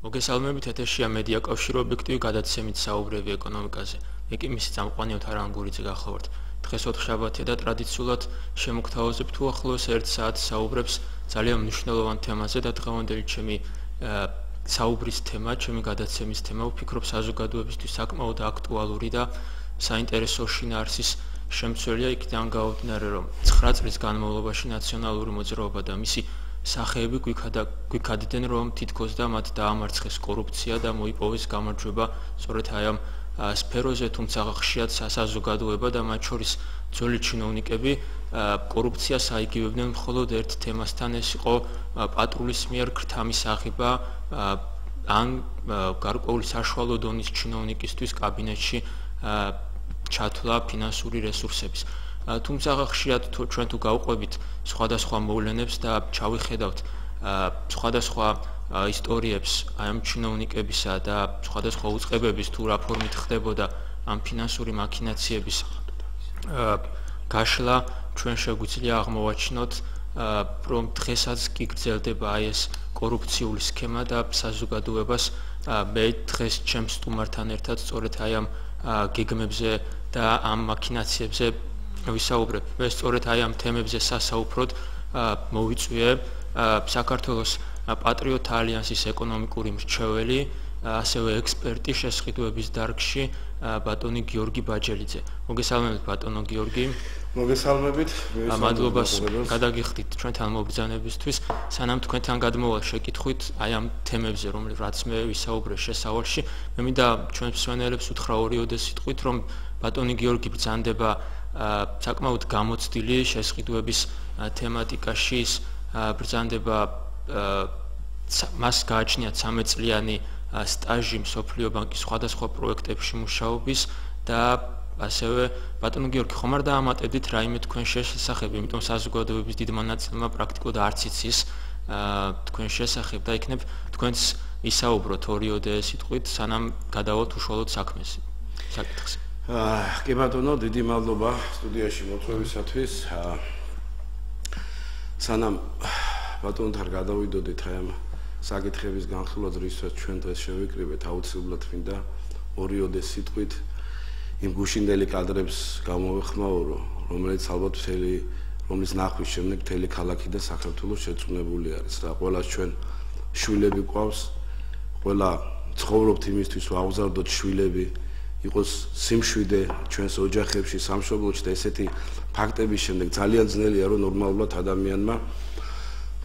მოგესალმებით ეთერშია მედია კავშირი ობიექტივი გადაცემით საუბრები ეკონომიკაზე. მე კი მისი წამყვანი ოთარ ანგურიძე გახლავართ. დღეს ოთხშაბათია და ტრადიციულად შემოგთავაზებთ უახლოეს 1 საათს საუბრებს ძალიან მნიშვნელოვან თემაზე და დღევანდელი ჩემი საუბრის თემა, ჩემი გადაცემის თემა ვფიქრობ საზოგადოებისთვის საკმაოდ აქტუალური და საინტერესო შინაარსის შემცველია იქიდან გამომდინარე, რომ 9 წლის განმავლობაში ნაციონალური მოძრაობა და მისი სახეები გვიქადდნენ, რომ თითქოს და მათ დაამარცხეს კორუფცია და მოიპოვეს გამარჯვება სწორედ აი ამ სფეროზე, თუმცა ხშირად საზოგადოება და მათ შორის ძველი ჩინოვნიკები კორუფციას აიგივებდნენ მხოლოდ ერთ თემასთან, ეს იყო პატრულის მიერ ქრთამის აღება ან გარკვეული საშუალო დონის ჩინოვნიკისთვის კაბინეტში ჩათვლა ფინანსური რესურსების. თუმცა ხშირად ჩვენ თუ გავყვებით სხვადასხვა მოვლენებს და ჩავიხედავთ სხვადასხვა ისტორიებს აი ამ ჩინოვნიკებისა და სხვადასხვა უწყებების თუ რა ფორმით ხდებოდა ამ ფინანსური მაქინაციების გაშლა, ჩვენ შეგვიძლია აღმოვაჩინოთ, რომ დღესაც კი გრძელდება აი ეს კორუფციული სქემა და საზოგადოებას მე დღეს ჩემს სტუმართან ერთად სწორედ აი ამ გეგმებზე და ამ მაქინაციებზე ვისაუბრებ. მე სწორედ აი ამ თემებზე სასაუბროდ მოვიწვიე საქართველოს პატრიოტ ალიანსის ეკონომიკური მრჩეველი, ასევე ექსპერტი შესყიდვების დარგში ბატონი გიორგი ბაჯელიძე. მოგესალმებით ბატონო გიორგი. მოგესალმებით. მადლობას გადაგიხდით ჩვენთან მობრძანებისთვის. სანამ თქვენთან გადმოვალ შეკითხვით აი ამ თემებზე, რაც მე ვისაუბრე შესავალში, მე მინდა ჩვენს მსმენელებს უთხრა ორიოდე სიტყვით, რომ ბატონი გიორგი ბრძანდება საკმაოდ გამოცდილი შესყიდვების თემატიკაში, ბრძანდება მას გააჩნია 13 წლიანი სტაჟი მსოფლიო ბანკის სხვადასხვა პროექტებში მუშაობის და ასევე ბატონო გიორგი ხომ არ დაამატებდით რაიმე თქვენ შესახებ, იმიტომ საზოგადოების დიდმა ნაწილმა პრაქტიკულად არც იცის თქვენ შესახებ და იქნებ თქვენს ისაუბროთ ორიოდე სიტყვით, სანამ გადავალთ უშუალოდ საკითხზე. კი ბატონო, დიდი მადლობა სტუდიაში მოწვევისათვის. სანამ ბატონთან გადავიდოდით აი ამ საკითხების განხილვაზე, რისაც ჩვენ დღეს შევიკრიბეთ, აუცილებლად მინდა ორიოდე სიტყვით იმ გუშინდელი კადრებს გამოვეხმაურო, რომელიც ალბათ რომლის ნახვის შემდეგ მთელი ქალაქი და საქართველო შეწუნებული არის. რა ყველა ჩვენ შვილები გვყავს, ყველა ცხოვრობთ იმისთვის, ვაღზარდოთ შვილები, იყოს სიმშვიდე ჩვენს ოჯახებში, სამშობლოში და ესეთი ფაქტების შემდეგ ძალიან ძნელია, რომ ნორმალურად ადამიანმა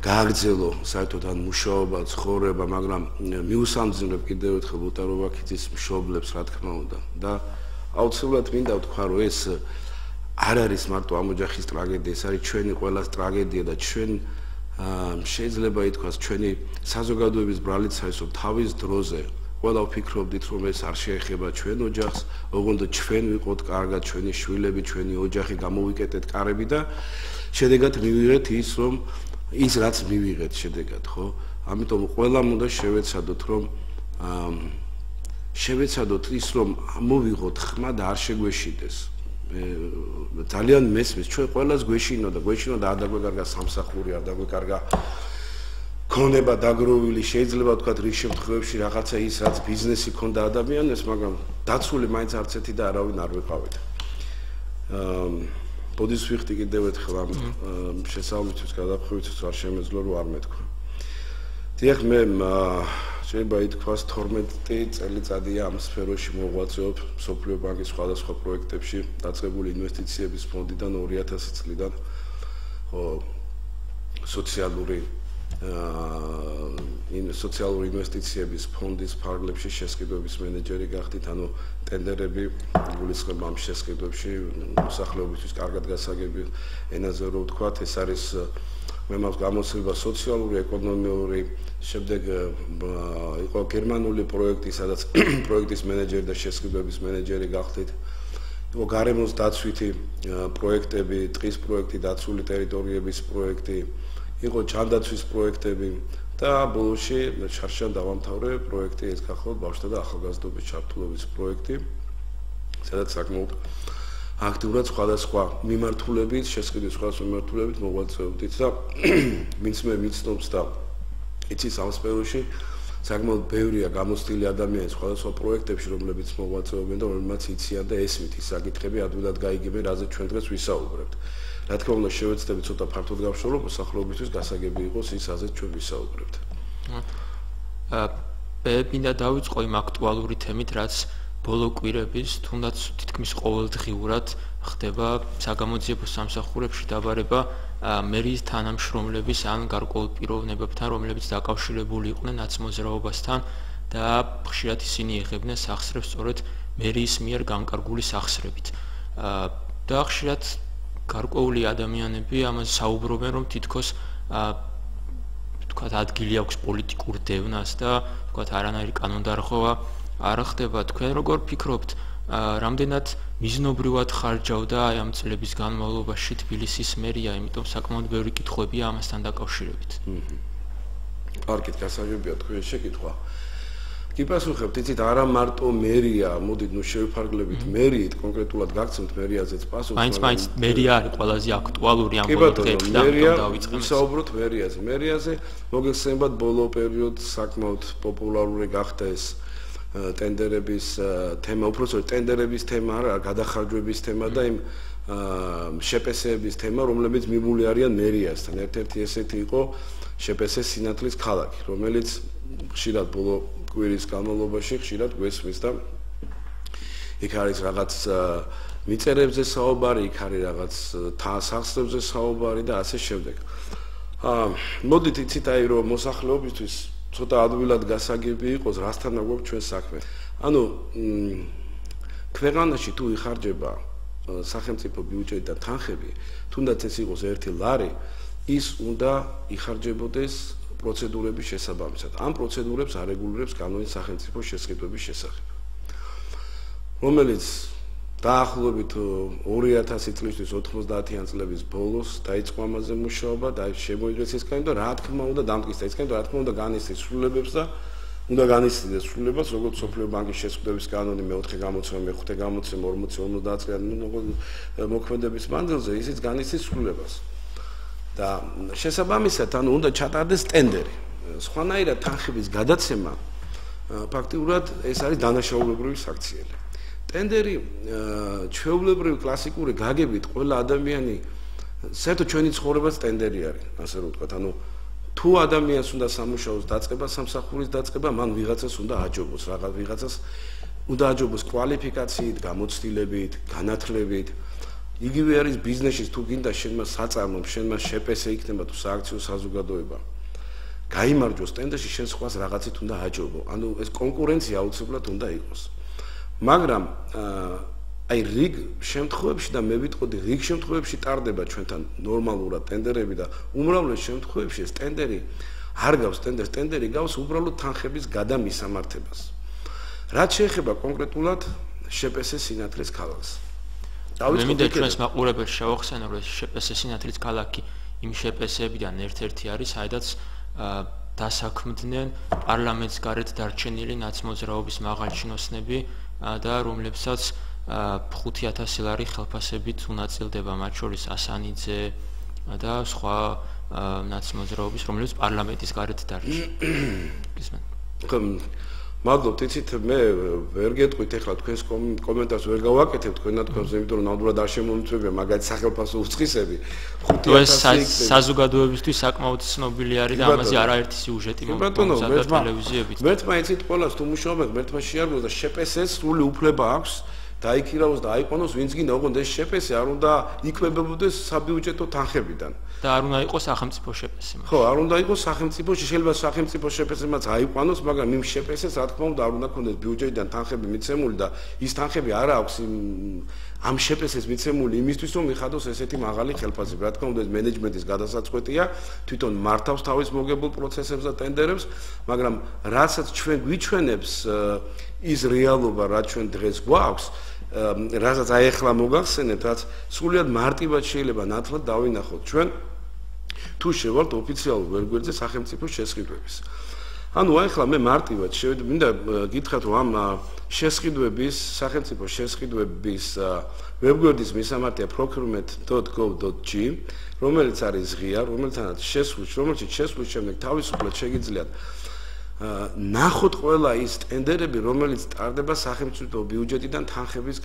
გააგრძელო საერთოდ ან მუშაობა, ცხოვრება, მაგრამ მიუსამძიმრებ კიდევ ერთხელ უტარო ვაქიძის მშობლებს, რა თქმა უნდა. და აუცილებლად მინდა ვთქვა, რომ ეს არ არის მარტო ამ ოჯახის ტრაგედია, ეს არის ჩვენი ყველას ტრაგედია და ჩვენ შეიძლება ითქვას ჩვენი საზოგადოების ბრალიც არის, რომ თავის დროზე ყველა ვფიქრობდით, რომ ეს არ შეეხება ჩვენ ოჯახს, ოღონდ ჩვენ ვიყოთ კარგად, ჩვენი შვილები, ჩვენი ოჯახი გამოვიკეტეთ კარები და შედეგად მივიღეთ ის რაც მივიღეთ შედეგად, ხო? ამიტომ ყველამ უნდა შევეცადოთ, რომ ის რომ მოვიღოთ ხმა და არ შეგვეშიდეს. ძალიან მესმის, ჩვენ ყველას გვეშინოდა და არ დაგვეკარგა სამსახური, არ დაგვეკარგა ქონება დაგროვილი, შეიძლება ვთქვათ რიგ შემთხვევებში რაღაცა ის რაც ბიზნესი ქონდა ადამიანებს, მაგრამ დაცული მაინც არც ერთი და არავინ არ ვიყავით. ბოდის ვიხდი კიდევ ერთხელ ამ შესაბამისის გადახვევისთვის არ შემეძლო რომ არ მეთქვა. დიახ, მე შეიძლება ითქვას 12 წელიწადია ამ სფეროში მოღვაწეობ მსოფლიო ბანკის სხვადასხვა პროექტებში დაწყებული ინვესტიციების ფონდიდან 2000 წლიდან სოციალური ინვესტიციების ფონდის ფარგლებში შესყიდვების მენეჯერი გახდით, ანუ ტენდერები გულისხმობ ამ შესყიდვებში მოსახლეობისთვის კარგად გასაგები ენაზე რო ვთქვათ, ეს არის მე მაქვს გამოცდილება სოციალური, ეკონომიური, შემდეგ იყო გერმანული პროექტი, სადაც პროექტის მენეჯერი და შესყიდვების მენეჯერი გახდით. იყო გარემოს დაცვითი პროექტები, ტყის პროექტი, დაცული ტერიტორიების პროექტი, იყო ჯანდაცვის პროექტები და ბოლოში შარშან დავამთავრე პროექტი ეს გახლავთ ბავშვთა და ახალგაზრდობის ჩართულობის პროექტი, სადაც საკმაოდ აქტიურად სხვადასხვა მიმართულებით, შესყიდვის სხვადასხვა მიმართულებით მოღვაწეობდით და ვინც მე მიცნობს და იცის ამ სფეროში საკმაოდ ბევრია გამოცდილი ადამიანები სხვადასხვა პროექტებში, რომლებიც მოღვაწეობენ და რომლებიც იციან და ესმით ის საკითხები ადვილად გაიგებენ, რაზეც ჩვენ დღეს ვისაუბრებთ. Რა თქმა უნდა, შევეცდები ცოტა ფართოდ გავშორო, მოსახლეობისთვის გასაგები იყოს ის, რაზეც ჩვენ ვისაუბრებთ. მინდა დავიწყო იმ აქტუალური თემით, რაც ბოლო კვირების, თუნდაც თითქმის ყოველდღიურად ხდება საგამოძიებო სამსახურებში დაბარება მერიის თანამშრომლების ან გარკვეულ პიროვნებებთან, რომლებიც დაკავშირებული იყვნენ ნაცმოძრაობასთან და ხშირად ისინი იღებდნენ სახსრებს სწორედ მერიის მიერ განკარგული სახსრებით. და ხშირად გარკვეული ადამიანები ამაზე საუბრობენ, რომ თითქოს თქვათ ადგილი აქვს პოლიტიკურ დევნას და თქვათ არანაირი კანონდარღვევა არ ხდება. თქვენ როგორ ფიქრობთ, რამდენად მიზნობრივად ხარჯავდა აი ამ წლების განმავლობაში თბილისის მერია, იმიტომ საკმაოდ ბევრი კითხვებია ამასთან დაკავშირებით. კარგით, გასაგებია თქვენი შეკითხვა. კი პასუხებთ, იცით, არა მარტო მერია, მოდით ნუ შევიფარგლებით მერიით, კონკრეტულად გაგცემთ მერიაზეც პასუხს. მაინც მერია არის ყველაზე აქტუალური ამ ბოლო დღეებში და ამიტომ დავიწყებთ. ვისაუბროთ მერიაზე. მერიაზე მოგეხსენებათ ბოლო პერიოდს საკმაოდ პოპულარული გახდა ეს ტენდერების თემა, უბრალოდ ტენდერების თემა არა, გადახარჯვების თემა და იმ შეპესეების თემა, რომლებიც მიმული არიან მერიასთან. ერთ-ერთი ესეთი იყო შეპესეს სინათლის ქალაქი, რომელიც ხშირად ბოლო კვირის განმავლობაში ხშირად გვესმის და იქ არის რაღაც მიწერებზე საუბარი, იქ არის რაღაც სახსრებზე საუბარი და ასე შემდეგ. მოდით იცით აი რომ მოსახლეობისთვის ცოტა ადვილად გასაგები იყოს, რასთან გვაქვს ჩვენ საქმე. ანუ ქვეყანაში თუ იხარჯება სახელმწიფო ბიუჯეტიდან თანხები, თუნდაც ეს იყოს 1 ლარი, ის უნდა იხარჯებოდეს პროცედურების შესაბამისად. ამ პროცედურებს არეგულირებს კანონი სახელმწიფო შესყიდვების შესახებ, რომელიც დაახლოებით 2000 წლისთვის 90-იან წლების ბოლოს დაიწყო ამაზე მუშაობა და შემოიღეს ეს კანონი და რა თქმა უნდა დამტკიცდა ეს კანონი და რა თქმა უნდა განიცდის სრულებებს და უნდა განიცდიდეს სრულებას, როგორც სოფლიო ბანკის შესყიდვების კანონი მე-4 გამოცემა, მე-5 გამოცემა 40-50 წლიანი მოქმედების მანძილზე, ისიც განიცდის სრულებას. და შესაბამისად, ანუ უნდა ჩატარდეს ტენდერი. სხვანაირად თანხების გადაცემა ფაქტიურად ეს არის დანაშაულებრივი საქციელი. ტენდერი ჩვეულებრივი კლასიკური გაგებით ყველა ადამიანი საერთოდ ჩვენი ცხოვრებაც ტენდერი არის, ასე რომ ვთქვათ, ანუ თუ ადამიანს უნდა სამუშაოს დაწყება, სამსახურის დაწყება, მან ვიღაცას უნდა აჯობოს, რაღაც ვიღაცას უნდა აჯობოს კვალიფიკაციით, გამოცდილებით, განათლებით. იგივე არის ბიზნესში, თუ გინდა შენმა საწარმომ, შენმა შეპესე იქნება თუ სააქციო საზოგადოება. გაიმარჯვოს ტენდერში, შენ სხვას რაღაცით უნდა აჯობო. ანუ ეს კონკურენცია აუცილებლად უნდა იყოს. მაგრამ აი რიგ შემთხვევებში და მე ვიტყოდი რიგ შემთხვევებში ტარდება ჩვენთან ნორმალურად ტენდერები და უმრავლეს შემთხვევებში ეს ტენდერი არ გავს ტენდერს, ტენდერი გავს უბრალოდ თანხების გადამისამართებას. რაც შეეხება კონკრეტულად შეპესეს სინათლის ქალაქს. მე მინდა ჩვენს მაყურებელს შევახსენო, რომ შეპესეს სინათლის ქალაქი იმ შეპესეებიდან ერთ-ერთი არის, საიდაც დასაქმდნენ პარლამენტს გარეთ დარჩენილი ნაცმოძრაობის მაღალჩინოსნები და რომლებსაც 5000 ლარი ხელფასებით უნაწილდება, მათ შორის ასანიძე და სხვა ნაცმოძრაობის, რომლებიც პარლამენტის გარეთ დარჩნენ. მადლობთ, იცით, მე ვერ გეტყვით ახლა თქვენს კომენტარს ვერ გავაკეთებ თქვენად თქვენს, იმიტომ რომ ნამდვილად არ შემომიწვევია მაგათი სახელფასო უწყისები. 5000 საზოგადოებისთვის საკმაოდ ცნობილი არის და ამაზე არაერთი სიუჟეტი მომზადდა ტელევიზიებით. მერტმა იცით ყველას თუ მუშაობენ, მერტმა შეარგოს და შეპესეს სრული უფლება აქვს დაიქირავოს და აიყვანოს ვინც გინდა, ოღონდ ეს შეპესე არ უნდა იკვებებოდეს საბიუჯეტო თანხებიდან. და არ უნდა იყოს სახელმწიფო შეპესე. ხო, არ უნდა იყოს სახელმწიფოში, შეიძლება სახელმწიფო შეპესემაც აიყვანოს, მაგრამ იმ შეპესეს რა თქმა უნდა არ უნდა ქონდეს ბიუჯეტიდან თანხები მიცემული და ის თანხები არ აქვს ამ შეპესეს მიცემული იმისთვის, რომ მიხადოს ესეთი მაღალი ხელფასები. რა თქმა უნდა ეს მენეჯმენტის გადასაწყვეტია, თვითონ მართავს თავის მოგებულ პროცესებს და ტენდერებს, მაგრამ რასაც ჩვენ გვიჩვენებს ის რეალობა, რაც ჩვენ დღეს გვაქვს, რასაც აი ახლა მოგახსენებთ, რაც სრულიად მარტივად შეიძლება ნათლად დავინახოთ ჩვენ თუ შევალთ ოფიციალურ ვებგვერდზე სახელმწიფო შესყიდვების. ანუ აი ახლა მე მარტივად მინდა გითხრათ, რომ ამ შესყიდვების, სახელმწიფო შესყიდვების ვებგვერდის მისამართია procurement.gov.g, რომელიც არის ღია, რომელთანაც შესვლის შემდეგ თავისუფლად შეგიძლიათ ნახოთ ყველა ის ტენდერები, რომელიც ტარდება სახელმწიფო ბიუჯეტიდან თანხების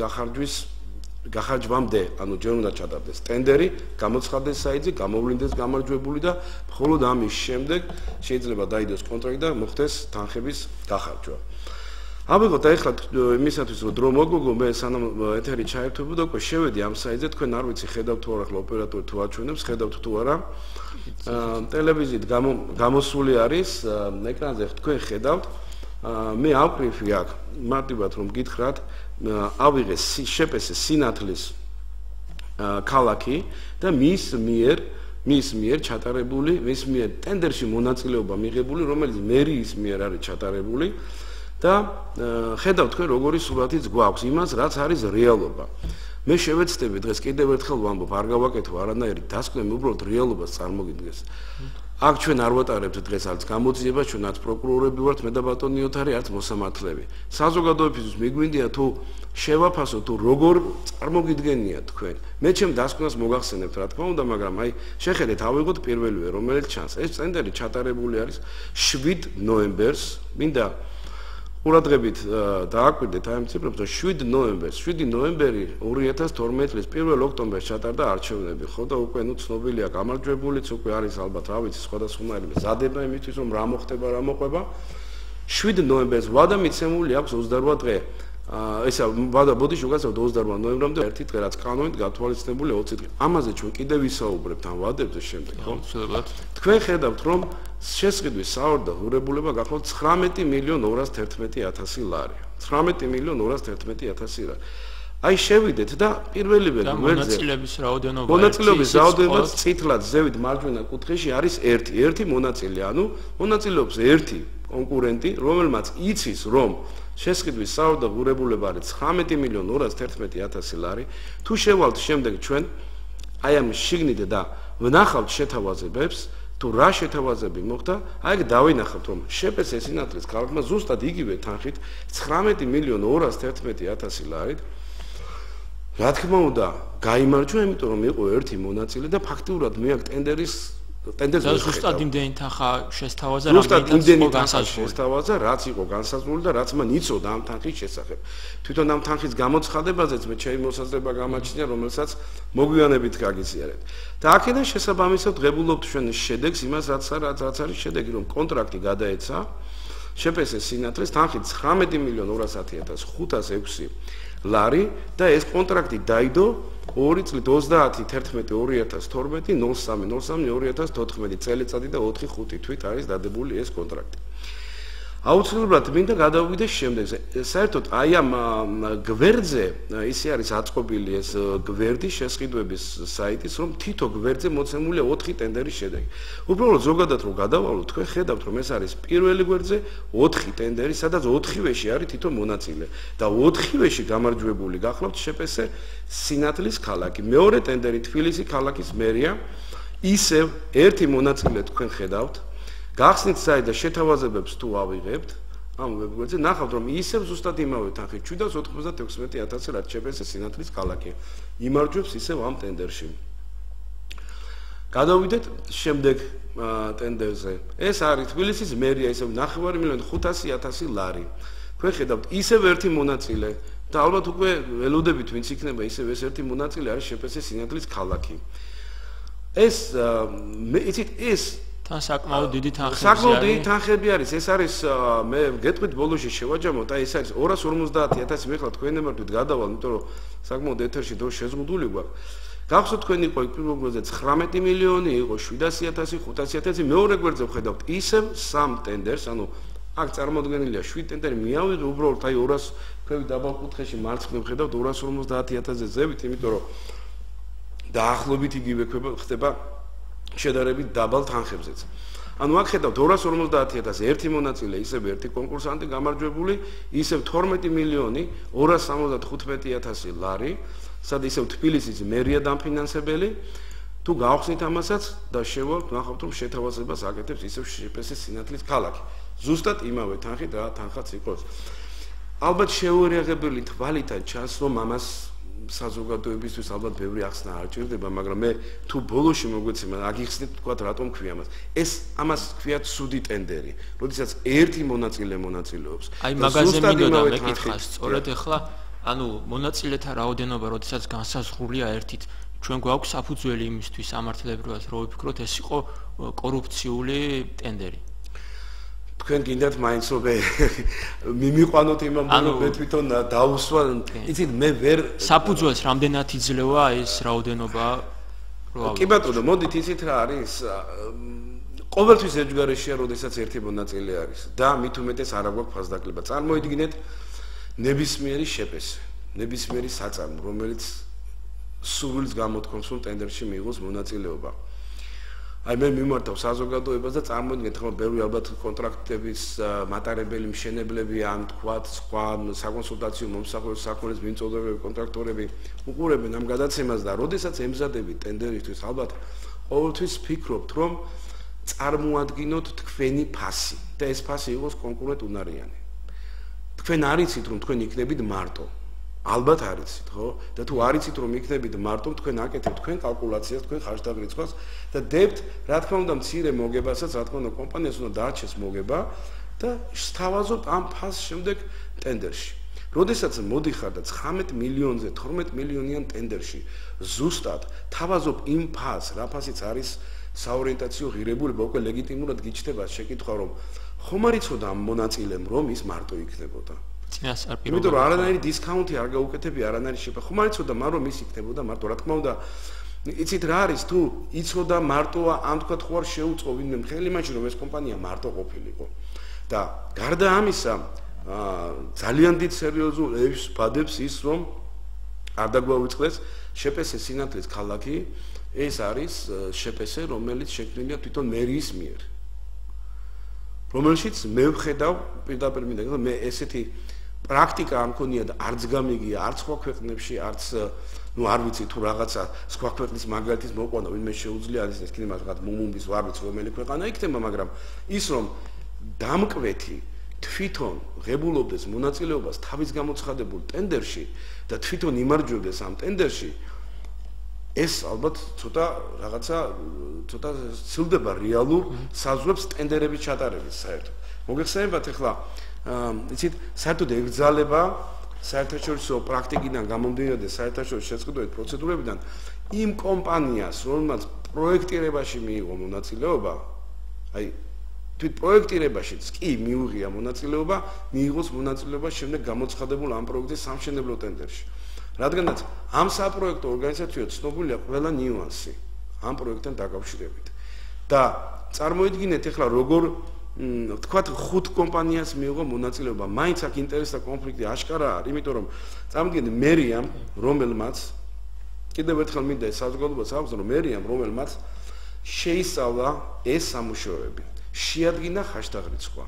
გახარჯვამდე, ანუ ჯერ უნდა ჩატარდეს ტენდერი, გამოცხადდეს საიტზე, გამოვლინდეს გამარჯვებული და მხოლოდ ამის შემდეგ შეიძლება დაიდოს კონტრაქტი და მოხდეს თანხების გახარჯვა. ავიღოთ ახლა იმისათვის რომ დრო მოგოგო მე სანამ ეთერი ჩაერთვებოდა უკვე შევედი ამ საიტზე თქვენ არ ვიცი ხედავთ თუ არა ახლა ოპერატორი თუ აჩვენებს ხედავთ თუ არა ტელევიზიით გამოსული არის ეკრანზე თქვენ ხედავთ მე ავკრიფი აქ მარტივად რომ გითხრათ ავიღე შეპესე სინათლის ქალაქი და მის მიერ ჩატარებული მის მიერ ტენდერში მონაწილეობა მიღებული რომელიც მერიის მიერ არის ჩატარებული და ხედავთ თქვენ როგორი სურათიც გვაქვს იმას რაც არის რეალობა მე შევეცდები დღეს კიდევ ერთხელ ვამბობ არ გავაკეთო არანაირი დასკვნა უბრალოდ რეალობას წარმოგიდგეს აქ ჩვენ არ ვატარებთ დღეს არც გამოძიებას ჩვენ არც პროკურორები ვართ მე და ბატონი ოთარი არც მოსამართლეები საზოგადოებისთვის მიგვინდია თუ შევაფასოთ თუ როგორ წარმოგიდგენია თქვენ მე ჩემ დასკვნას მოგახსენებთ რა თქმა უნდა მაგრამ აი შეხედეთ ავიღოთ პირველივე რომელიც ჩანს ეს ტენდერი ჩატარებული არის 7 ნოემბერს მინდა ყურადღებით დააკვირდეთ აი ამ ციფრებს რომ 7 ნოემბერი 2012 წლის 1 ოქტომბერს ჩატარდა არჩევნები ხო და უკვე ნუ ცნობილია გამარჯვებულიც უკვე არის ალბათ რა ვიცი სხვადასხვანაირი მზადება იმისთვის რომ რა მოხდება რა მოყვება 7 ნოემბერს ვადა მიცემული აქვს 28 დღე ესა ვადა ბოდიში უკაცრავთ 28 ნოემბრამდე ერთი დღე რაც კანონით გათვალისწინებული 20 დღე ამაზე ჩვენ კიდევ ვისაუბრებთ ამ ვადებზე შემდეგ ხო თქვენ ხედავთ რომ შესყიდვის საორდახურებულება გახლავთ 19.211.000 ლარი 19.211.000 ლარი აი შევიდეთ და პირველივე გვერდზე მონაწილეობის რაოდენობა წითლად ზევით მარჯვენა კუთხეში არის ერთი მონაწილე ანუ მონაწილეობს ერთი კონკურენტი რომელმაც იცის რომ შესყიდვის საორდახურებულება არის 19.211.000 ლარი თუ შევალთ შემდეგ ჩვენ აი ამ შიგნით და ვნახავთ შეთავაზებებს თუ რა შეთავაზები მოხდა აი დავინახავთ რომ შეპეს სინათლის ქალაქმა ზუსტად იგივე თანხით 19.211.000 ლარით რა თქმა უნდა გაიმარჯვა იმიტომ რომ იყო ერთი მონაწილე და ფაქტიურად მე აქ ტენდერს ზუსტად იმდენი თანხა შესთავაზა რაც იყო განსაზღვრული და რაც მან იცოდა ამ თანხის შესახებ თვითონ ამ თანხის გამოცხადებაზეც მე ჩემი მოსაზრება გამაჩნია რომელსაც მოგვიანებით გაგიზიარებთ და აქედან შესაბამისად ღებულობთ ჩვენ შედეგს იმას რაც არის შედეგი რომ კონტრაქტი გადაეცა შეპესეს სინათლის თანხით 19.210.506 ლარი და ეს კონტრაქტი დაიდო 2 წლით 30.2012-03-03-2014 წელიწადი და 4-5 თვით არის დადებული ეს კონტრაქტი. აუცილებლად მინდა გადავიდე შემდეგზე. საერთოდ აი ამ გვერდზე ისე არის აწყობილი ეს გვერდი შესყიდვების საიტის რომ თითო გვერდზე მოცემულია 4 ტენდერის შედეგი. უბრალოდ ზოგადად რომ გადავალოთ თქვენ ხედავთ რომ ეს არის პირველი გვერდზე 4 ტენდერი სადაც 4-ვეში არის თითო მონაწილე და 4-ვეში გამარჯვებული გახლავთ შეპესე სინათლის ქალაქი. მეორე ტენდერი თბილისი ქალაქის მერია ისევ ერთი მონაწილე თქვენ ხედავთ გახსნით საით და შეთავაზებებს თუ ავიღებთ ამ ვებგვერდზე ნახავთ რომ ისევ ზუსტად იმავე თანხით 796.000 რაც შეპესე სინათლის ქალაქი იმარჯვებს ისევ ამ ტენდერში გადავიდეთ შემდეგ ტენდერზე ეს არის თბილისის მერია ისევ 9.500.000 ლარი თქვენ ხედავთ ისევ ერთი მონაწილე და ალბათ უკვე ველოდებით ვინც იქნება ისევ ეს ერთი მონაწილე არის შეპესე სინათლის ქალაქი ეს იცით ეს საკმაოდ დიდი თანხები საკმაოდ დიდი თანხები არის ეს არის მე გეტყვით ბოლოში შევაჯამოთ აი ეს არის 250.000 მე ხლა თქვენ ემართვით გადავალ იმიტომ რომ საკმაოდ ეთერში დრო შეზღუდული გვაქვს გახსოვთ თქვენ იყო პირველ გვერდზე 19 მილიონი იყო 700.000 500.000 მეორე გვერდზე ვხედავთ ისევ 3 ტენდერს ანუ აქ წარმოდგენილია 7 ტენდერი მიავიღე უბრალოდ აი 200 ქვევით დაბალ კუთხეში მარცხნივ ხედავთ 250.000-ზე ზევით იმიტომ რომ დაახლოებით იგივე ხდება შედარებით დაბალ თანხებზეც. ანუ აქ ხედავთ 250.000 ერთი მონაწილე, ისევ ერთი კონკურსანტი გამარჯვებული, ისევ 12.275.000 ლარი, სად ისევ თბილისის მერია დამფინანსებელი. თუ გავხსნით ამასაც და შევალთ, ნახავთ რომ შეთავაზებას აკეთებს ისევ შეპესეს სინათლის ქალაქი. ზუსტად იმავე თანხით რა თანხაც იყოს. ალბათ შეუერაღებელი თვალითაც ჩანს რომ ამას საზოგადოებისთვის ალბათ ბევრი ახსნა არ ჭირდება, მაგრამ მე თუ ბოლოში მოგვეცემა, აგიხსნით თქვა რატომ ქვია მას. ეს ამას ქვია ცუდი ტენდერი, როდესაც ერთი მონაწილე მონაწილეობს. აი მაგაზე მინდოდა მეკითხა, სწორედ ახლა ანუ მონაწილეთა რაოდენობა, როდესაც განსაზღვრულია ერთით, ჩვენ გვაქვს საფუძველი იმისთვის სამართლებრივად, რომ ვიფიქროთ, ეს იყო კორუფციული ტენდერი. თქვენ გინდათ მაინც რომ მიმიყვანოთ იმამ რომ მე თვითონ დაუსვა, იცით მე ვერ საფუძველს რამდენად იძლევა ეს რაოდენობა რო კი ბატონო, მოდით იცით რა არის? ყოველთვის ეჯგარეშია, როდესაც ერთი მონაწილე არის და მით უმეტეს არ აქვს ფასდაკლება. წარმოიდგინეთ ნებისმიერი შეპესე, ნებისმიერი საწარმო, რომელიც სურვილს გამოთქვამს, რომ ტენდერში მიიღოს მონაწილეობა. აი მე მიმართავ საზოგადოებას და წარმოიდგინეთ ხომ ბევრი ალბათ კონტრაქტების მატარებელი მშენებლები ან თქვათ სხვა საკონსულტაციო მომსახურების საქმეების მიმწოდებლები, კონტრაქტორები უყურებენ ამ გადაცემას და როდესაც ემზადებით ტენდერისთვის ალბათ ყოველთვის ფიქრობთ რომ წარმოადგინოთ თქვენი ფასი და ეს ფასი იყოს კონკურენტუნარიანი. თქვენ არიცით რომ თქვენ იქნებით მარტო. ალბათ არიცით, ხო? და თუ არიცით რომ იქნებით მარტო, თქვენ აკეთებთ თქვენ კალკულაციას, თქვენ ხარჯ-დაღრიცხვას და დებთ, რა თქმა უნდა, მცირე მოგებასაც, რა თქმა უნდა, კომპანიას უნდა დაარჩეს მოგება და სთავაზობთ ამ ფასს შემდეგ ტენდერში. როდესაც მოდიხარ და 19 მილიონზე 12 მილიონიან ტენდერში ზუსტად თავაზობ იმ ფასს, რა ფასიც არის საორიენტაციო ღირებულება, უკვე ლეგიტიმურად გიჩნდება შეკითხვა, რომ ხომ არ იცოდა ამ მონაწილემ, რომ ის მარტო იქნებოდა. იმიტომ რომ არანაირი დისკაუნტი არ გაუკეთებია, არანაირი შეფასება. ხომ არ იცოდა მან რომ ის იქნებოდა მარტო, რა თქმა უნდა, იცით რა არის, თუ იცოდა მარტოა, ამ თქვათ ხო არ შეუწყო ვინმე მხელი მაშინ რომ ეს კომპანია მარტო ყოფილიყო. და გარდა ამისა, ძალიან დიდ სერიოზულ ევს ბადებს ის რომ არ დაგვაუწყდეს შეპესე სინათლის ქალაქი, ეს არის შეპესე, რომელიც შექმნილია თვითონ მერიის მიერ. რომელშიც მე ვხედავ პირდაპირ მინდა რომ მე ესეთი პრაქტიკა არ მქონია და არც გამიგია არც სხვა ქვეყნებში არც ნუ არ ვიცი თუ რაღაცა სხვა ქვეყნის მაგალითის მოყვანა ვინმე შეუძლია არის ეს კიდევ რაღაც მუმუმბის ვარ ვიცი რომელი ქვეყანა იქნება მაგრამ ის რომ დამკვეთი თვითონ ღებულობდეს მონაწილეობას თავის გამოცხადებულ ტენდერში და თვითონ იმარჯვებდეს ამ ტენდერში ეს ალბათ ცოტა რაღაცა ცოტა ცილდება რეალურ საზღვრებს ტენდერების ჩატარების საერთოდ მოგეხსენებათ ახლა იცით საერთოდ ეკრძალება საერთაშორისო პრაქტიკიდან გამომდინარე საერთაშორისო შეწყდებით პროცედურებიდან იმ კომპანიას რომელმაც პროექტირებაში მიიღო მონაწილეობა აი თვით პროექტირებაშიც კი მიუღია მონაწილეობა მიიღოს მონაწილეობა შემდეგ გამოცხადებულ ამ პროექტის სამშენებლო ტენდერში რადგანაც ამ საპროექტო ორგანიზაციო ცნობილია ყველა ნიუანსი ამ პროექტთან დაკავშირებით და წარმოიდგინეთ ახლა როგორ თქვათ 5 კომპანიას მიიღო მონაწილეობა მაინც აქ ინტერესთა კონფლიქტი აშკარა არის იმიტომ რომ წარმოიდგინეთ მერიამ რომელმაც კიდევ ერთხელ მინდა ეს საზოგადოებას აქვს რომ მერიამ რომელმაც შეისწავლა ეს სამუშაოები შეადგინა ხაშდაღრიცხვა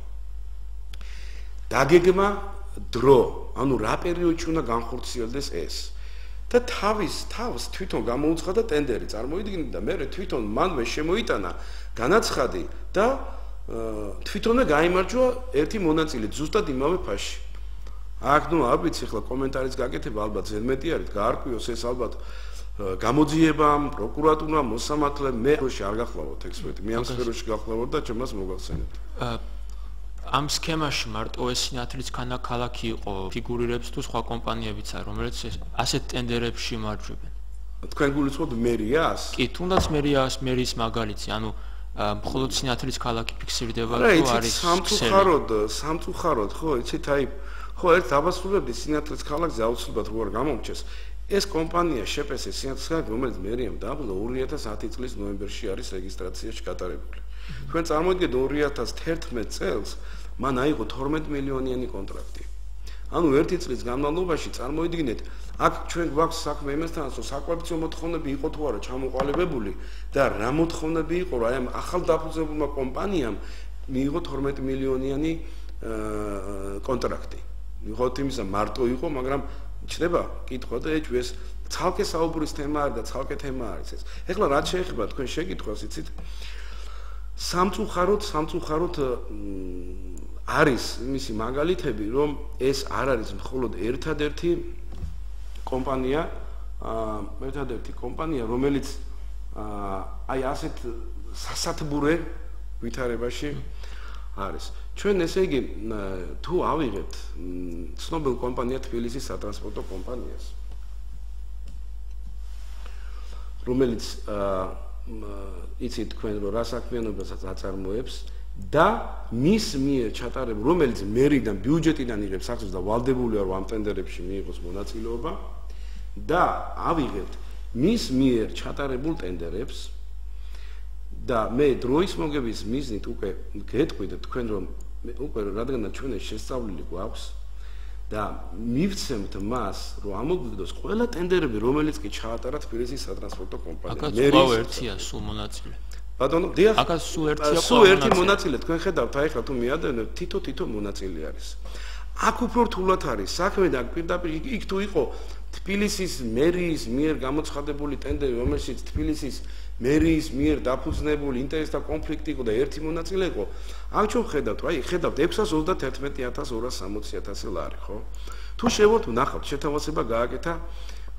დაგეგმა დრო ანუ რა პერიოდში უნდა განხორციელდეს ეს და თავს თვითონ გამოუცხადა ტენდერი წარმოიდგინეთ და მე თვითონ მანვე შემოიტანა განაცხადი და თვითონვე გაიმარჯვა ერთი მონაწილე ზუსტად იმავე ფასში აქ ნუ არ ვიცი ახლა კომენტარის გაკეთება ალბათ ზედმეტი არის გაარკვიოს ეს ალბათ გამოძიებამ პროკურატურამ მოსამართლემ მე როში არ გახლავოთ ექსპერტი მე ამ სფეროში გახლავოთ და ჩემს მოგახსენებთ ამ სქემაში მარტო ეს სინათლის ქალაქი იყო ფიგურირებს თუ სხვა კომპანიებიც არის რომელიც ასეთ ტენდერებში მარჯვებენ თქვენ გულისხმობთ მერიას კი თუნდაც მერის მაგალითი ანუ მხოლოდ სინათლის ქალაქი ფიქსირდება თუ არის სამწუხაროდ ხო იცით აი ხო ერთ დაბასრულებდი სინათლის ქალაქზე აუცილებლად რო არ გამომჩეს ეს კომპანია შეპესე სინათლის ქალაქი რომელიც მერიამ დააბრძოლა 2010 წლის ნოემბერში არის რეგისტრაციაში გატარებული თქვენ წარმოიდგინეთ 2011 წელს მან აიღო 12 მილიონიანი კონტრაქტი ანუ ერთი წლის განმავლობაში წარმოიდგინეთ აქ ჩვენ გვაქვს საქმე იმასთანაც რომ საკვალიფიციო მოთხოვნები იყო თუ არა ჩამოყალიბებული და რა მოთხოვნები იყო რომ აი ამ ახალ დაფუძნებულმა კომპანიამ მიიღო 12 მილიონიანი კონტრაქტი მიიღოთ იმისა მარტო იყო მაგრამ ჩნდება კითხვა და ეჭვი ეს ცალკე საუბრის თემა არის და ცალკე თემა არის ეს ეხლა რაც შეეხება თქვენ შეკითხვას იცით სამწუხაროდ არის იმისი მაგალითები რომ ეს არ არის მხოლოდ ერთადერთი კომპანია, ერთადერთი კომპანია, რომელიც აი ასეთ სასათბურე ვითარებაში არის. ჩვენ ესე იგი თუ ავიღებთ ცნობილ კომპანია თბილისის სატრანსპორტო კომპანიას, რომელიც იცით თქვენ რომ რა საქმიანობასაც აწარმოებს და მის მიერ ჩატარებულ, რომელიც მერიდან ბიუჯეტიდან იღებს საქმეს და ვალდებული არ ამ ტენდერებში მიიღოს მონაწილეობა და ავიღებთ მის მიერ ჩატარებულ ტენდერებს და მე დროის მოგების მიზნით უკვე გეტყვით თქვენ რომ უკვე რადგან ჩვენ ეს შესწავლილი გვაქვს და მივცემთ მას რომ ამოგვიგდოს ყველა ტენდერები რომელიც კი ჩაატარა თბილისის სატრანსპორტო კომპანიამ. აკაც ყავა ერთია სულ მონაწილე. ბატონო, დიახ. აკაც სულ ერთია სულ ერთი მონაწილე თქვენ ხედავთ აი ხა თუ მიადენთ თითო მონაწილე არის. აქ უფრო რთულად არის საქმე და პირდაპირ იქ თუ იყო თბილისის მერიის მიერ გამოცხადებული ტენდერი, რომელშიც თბილისის მერიის მიერ დაფუძნებული ინტერესთა კონფლიქტი იყო და ერთი მონაწილე იყო. აქ ჩვენ ხედავთ, აი ხედავთ 631.260 ლარი, ხო? თუ შევართ ვნახავთ, შეთავაზება გააკეთა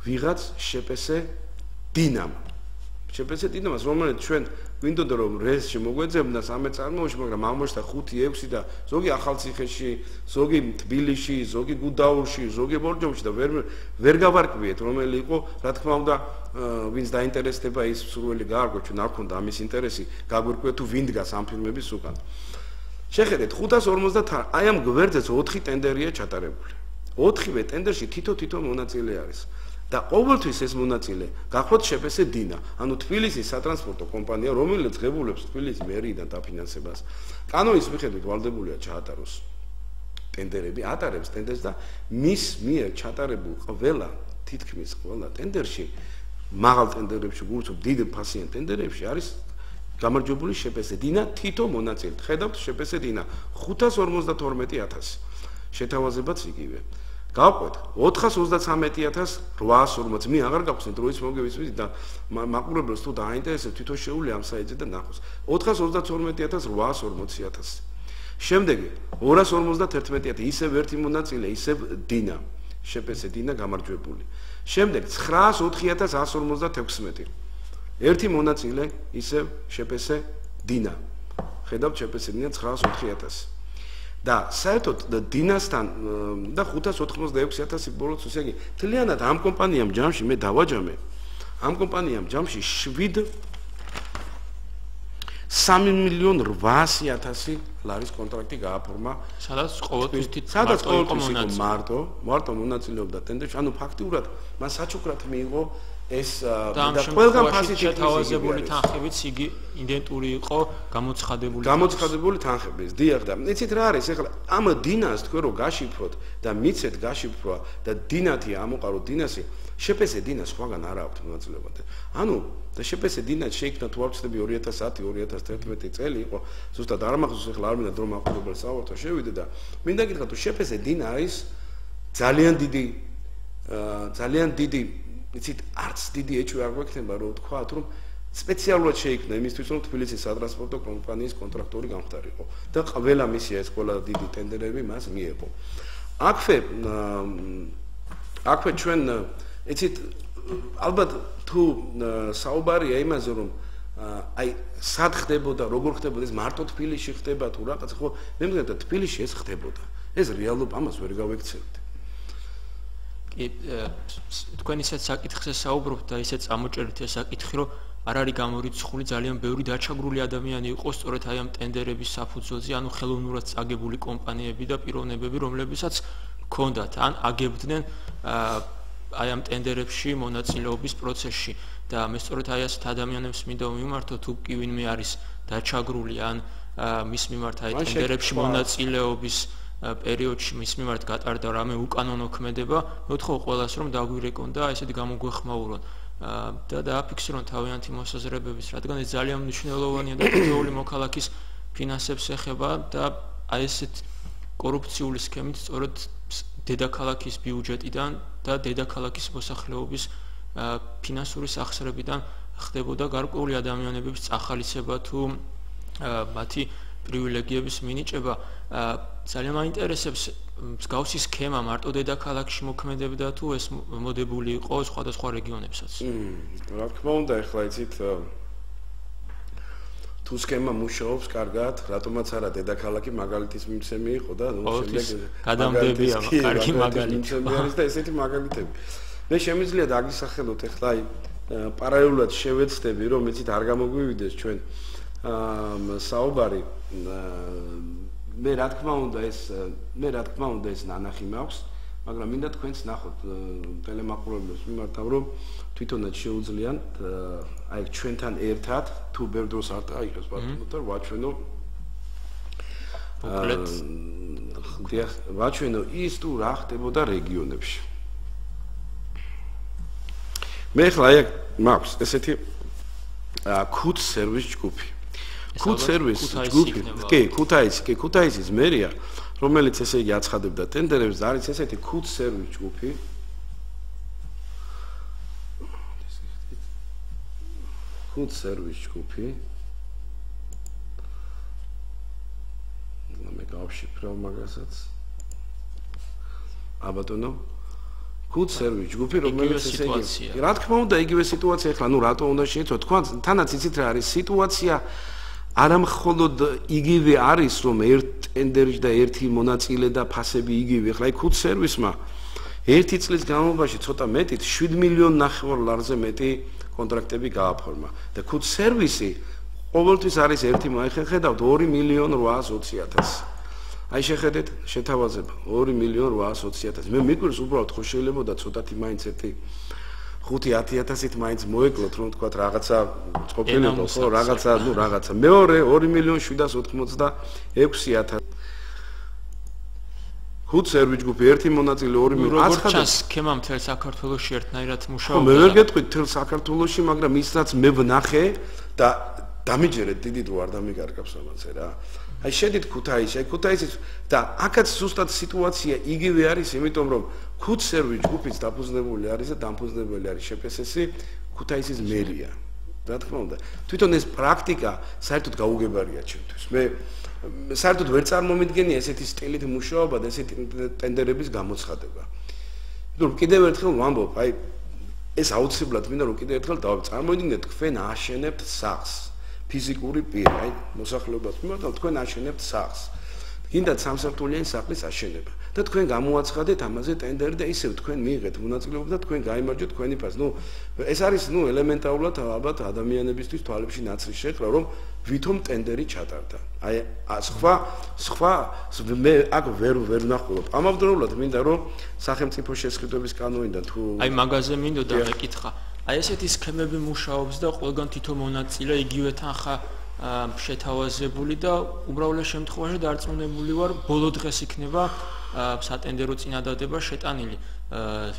ვიღაც შპს დინამ. შპს დინამას, რომელიც ჩვენ გვინდოდა რომ რესში მოგვეძებნა სამე წარმოუში, მაგრამ აღმოჩნდა 5-6 და ზოგი ახალციხეში, ზოგი თბილისში, ზოგი გუდაურში, ზოგი ბორჯომში და ვერ გავარკვიეთ, რომელი იყო, რა თქმა უნდა, ვინც დაინტერესდება ის სურვილი გაარგო, ჩვენ არ ქონდა ამის ინტერესი, გაგვირკვია თუ ვინ დგას ამ ფილმების უკან. შეხედეთ 550 აი ამ გვერდზეც 4 ტენდერია ჩატარებული. 4-ვე ტენდერში თითო მონაწილე არის. და ყოველთვის ეს მონაწილე გახლავთ შპს დინა, ანუ თბილისის სატრანსპორტო კომპანია, რომელიც ღებულობს თბილისის მერიიდან დაფინანსებას. კანონის მიხედვით ვალდებულია ჩაატაროს ტენდერები, ატარებს ტენდერს და მის მიერ ჩატარებულ თითქმის ყველა ტენდერში, მაღალ ტენდერებში, გულწრფელ დიდ ფასიან ტენდერებში არის გამარჯვებული შპს დინა თითო მონაწილე. ხედავთ შპს დინა 552.000 შეთავაზებაც იგივე. გავყვეთ 433.840 მე აღარ გავხსნით დროის მოგების მიზნით და მაყურებელს თუ დააინტერესებს თვითონ შეუძლია ამ საიტზე და ნახოს 432.840. შემდეგი 251.000 ისევ ერთი მონაწილე ისევ დინა შპს დინა გამარჯვებული. შემდეგ 904.156 ერთი მონაწილე ისევ შპს დინა. ხედავთ შპს დინა 904.000 და საერთოდ დინასთან და 586.000 ბოლოს ისე იგი თლიანად ამ კომპანიამ ჯამში მე დავაჯამე ამ კომპანიამ ჯამში 3.800.000 ლარის კონტრაქტი გააფორმა სადაც ყოველთვის მარტო მონაწილეობდა ტენდერში ანუ ფაქტიურად მას საჩუქრად მიიღო ეს და ყველგან ფასი შეთავაზებული თანხებიც იგი იდენტური იყო გამოცხადებული თანხების. დიახ და იცით რა არის ეხლა ამ დინას თქვენ რო გაშიფროთ და მიცეთ გაშიფრვა და დინათი ამოყარო დინასი შპს დინას სხვაგან არ აქვს მონაწილეობა. ანუ და შპს დინა შეიქმნა თუ არ ვცდები 2010-2011 წელი იყო ზუსტად არ მახსოვს ეხლა არ მინდა დრო მაყურებელს ავართო შევიდე და მინდა გითხრათ თუ შპს დინა არის ძალიან დიდი იცით არც დიდი ეჭვი არ გვექნება რომ ვთქვათ რომ სპეციალურად შეიქმნა იმისთვის რომ თბილისის სატრანსპორტო კომპანიის კონტრაქტორი გამხდარიყო და ყველა მისია ეს ყველა დიდი ტენდერები მას მიეღო. აქვე ჩვენ იცით ალბათ თუ საუბარია იმაზე რომ აი სად ხდებოდა როგორ ხდებოდა ეს მარტო თბილისში ხდება თუ რაღაც ხო მე მგონია თბილისში ეს ხდებოდა ეს რეალობა ამას ვერ გავექცევთ. თქვენ ისეთ საკითხზე საუბრობთ და ისეთ წამოჭერით ეს საკითხი რომ არ არის გამორიცხული ძალიან ბევრი დაჩაგრული ადამიანი იყო სწორედ აი ამ ტენდერების საფუძველზე, ანუ ხელოვნურად წაგებული კომპანიები და პიროვნებები, რომლებსაც ჰქონდათ ან აგებდნენ აი ამ ტენდერებში მონაწილეობის პროცესში და მე სწორედ აი ასეთ ადამიანებს მინდა ვიმართო თუ კი ვინმე არის დაჩაგრული ან მის მიმართ აი ტენდერებში მონაწილეობის პერიოდში მის მიმართ გატარდა რამე უკანონო ქმედება, მეთხოვ ყველას რომ დაგვირეკონ და ესეთი გამოგვეხმაურონ და დააფიქსირონ თავიანთი მოსაზრებების, რადგან ეს ძალიან მნიშვნელოვანია და პირველი მოქალაქის ფინანსებს ეხება და აი ესეთ კორუფციული სქემით სწორედ დედაქალაქის ბიუჯეტიდან და დედაქალაქის მოსახლეობის ფინანსური სახსრებიდან ხდებოდა გარკვეული ადამიანების წახალისება თუ მათი პრივილეგიების მინიჭება. ძალიან მაინტერესებს მსგავსი სქემა მარტო დედაქალაქში მოქმედებდა თუ ეს მოდებული იყო სხვადასხვა რეგიონებსაც? რა თქმა უნდა, ახლა იცით თუ სქემა მუშაობს კარგად, რატომაც არა დედაქალაქი მაგალითის მიმცემი იყო და შემდეგ გადამდებია კარგი მაგალითი არის და ესეთი მაგალითები. მე შემიძლია დაგისახელოთ ახლა აი პარალელურად შევეცდები რომ იცით არ გამოგვივიდეს ჩვენ საუბარი მე რა თქმა უნდა ეს ნანახი მაქვს, მაგრამ მინდა თქვენც ნახოთ ტელემაყურებლებს მიმართავ რომ თვითონაც შეუძლიათ აი ჩვენთან ერთად თუ ბევრ დროს არ დაიღეს ბატონო და ვაჩვენო ის თუ რა ხდებოდა რეგიონებში. მე ხლა აი მაქვს ესეთი ქუთ სერვის ჯგუფი. ქუთ სერვის ჯგუფი, ქუთაისის მერია, რომელიც ესე იგი აცხადებდა ტენდერებს, არის ესეთი ქუთ სერვის ჯგუფი. ქუთ სერვის ჯგუფი. მე გავშიფრავ მაგასაც. აბატონო ქუთ სერვის ჯგუფი, რომელიც ესე იგი რა თქმა უნდა იგივე სიტუაცია ახლა, ნუ რატო უნდა შეიცვალოს? თქვენ თანაც იცით რა არის სიტუაცია არა მხოლოდ იგივე არის რომ ერთ ტენდერში და ერთი მონაწილე და ფასები იგივე. ახლა აი ქუთ სერვისმა ერთი წლის განმავლობაში ცოტა მეტით 7 მილიონ ნახევარ ლარზე მეტი კონტრაქტები გააფორმა და ქუთ სერვისი ყოველთვის არის ერთი ხედავთ 2 მილიონ 820.000. აი შეხედეთ შეთავაზება 2 მილიონ 820.000. მე მიგვირს უბრალოდ ხო შეიძლებოდა ცოტათი მაინც ერთი 5-10.000-ით მაინც მოეკლოთ რომ თქვა რაღაცა ყოფილიყო ხო რაღაცა მეორე 2 მილიონ 786.000 ქუთ სერვის ჯგუფი ერთი მონაწილე 2 მილიონ აცხადებს როგორც სქემა მთელ საქართველოში ერთნაირად მუშაობს. მე ვერ გეტყვით მთელ საქართველოში, მაგრამ ის რაც მე ვნახე და დამიჯერეთ დიდით რო არ დამიგარგავს ამაზე რა. აი შედით ქუთაისში, აი ქუთაისის და აქაც ზუსტად სიტუაცია იგივე არის, იმიტომ რომ ქუთ სერვის ჯგუფიც დაფუძნებული არის და დამფუძნებელი არის შეფესესი ქუთაისის მერია. რა თქმა უნდა, თვითონ ეს პრაქტიკა საერთოდ გაუგებარია ჩემთვის. მე საერთოდ ვერ წარმომიდგენია ესეთი სტილით მუშაობა და ესეთი ტენდერების გამოცხადება. იმიტომ რომ კიდევ ერთხელ ვამბობ, აი ეს აუცილებლად მინდა რომ კიდევ ერთხელ წარმოვიდგინეთ, თქვენ აშენებთ სახლს. ფიზიკური პირი, აი მოსახლეობას მიმართ თქვენ აშენებთ სახლს. გინდათ სამსართულიანი სახლის აშენება და თქვენ გამოაცხადეთ ამაზე ტენდერი და ისევ თქვენ მიიღეთ მონაწილეობა და თქვენ გაიმარჯვეთ თქვენი ფასი. ნუ ეს არის ნუ ელემენტარულად ალბათ ადამიანებისთვის თვალებში ნაცრი შეხრა რომ ვითომ ტენდერი ჩატარდა. აი სხვა მე აქ ვერ ვნახულობ. ამავდროულად მინდა რომ სახელმწიფო შესყიდვების კანონიდან თუ აი მაგაზე მინდოდა მეკითხა. აი ესეთი სქემები მუშაობს და ყველგან თითო მონაწილე იგივე თანხა შეთავაზებული და უბრალოდ შემთხვევაში დარწმუნებული ვარ ბოლო დღეს იქნება სატენდერო წინადადება შეტანილი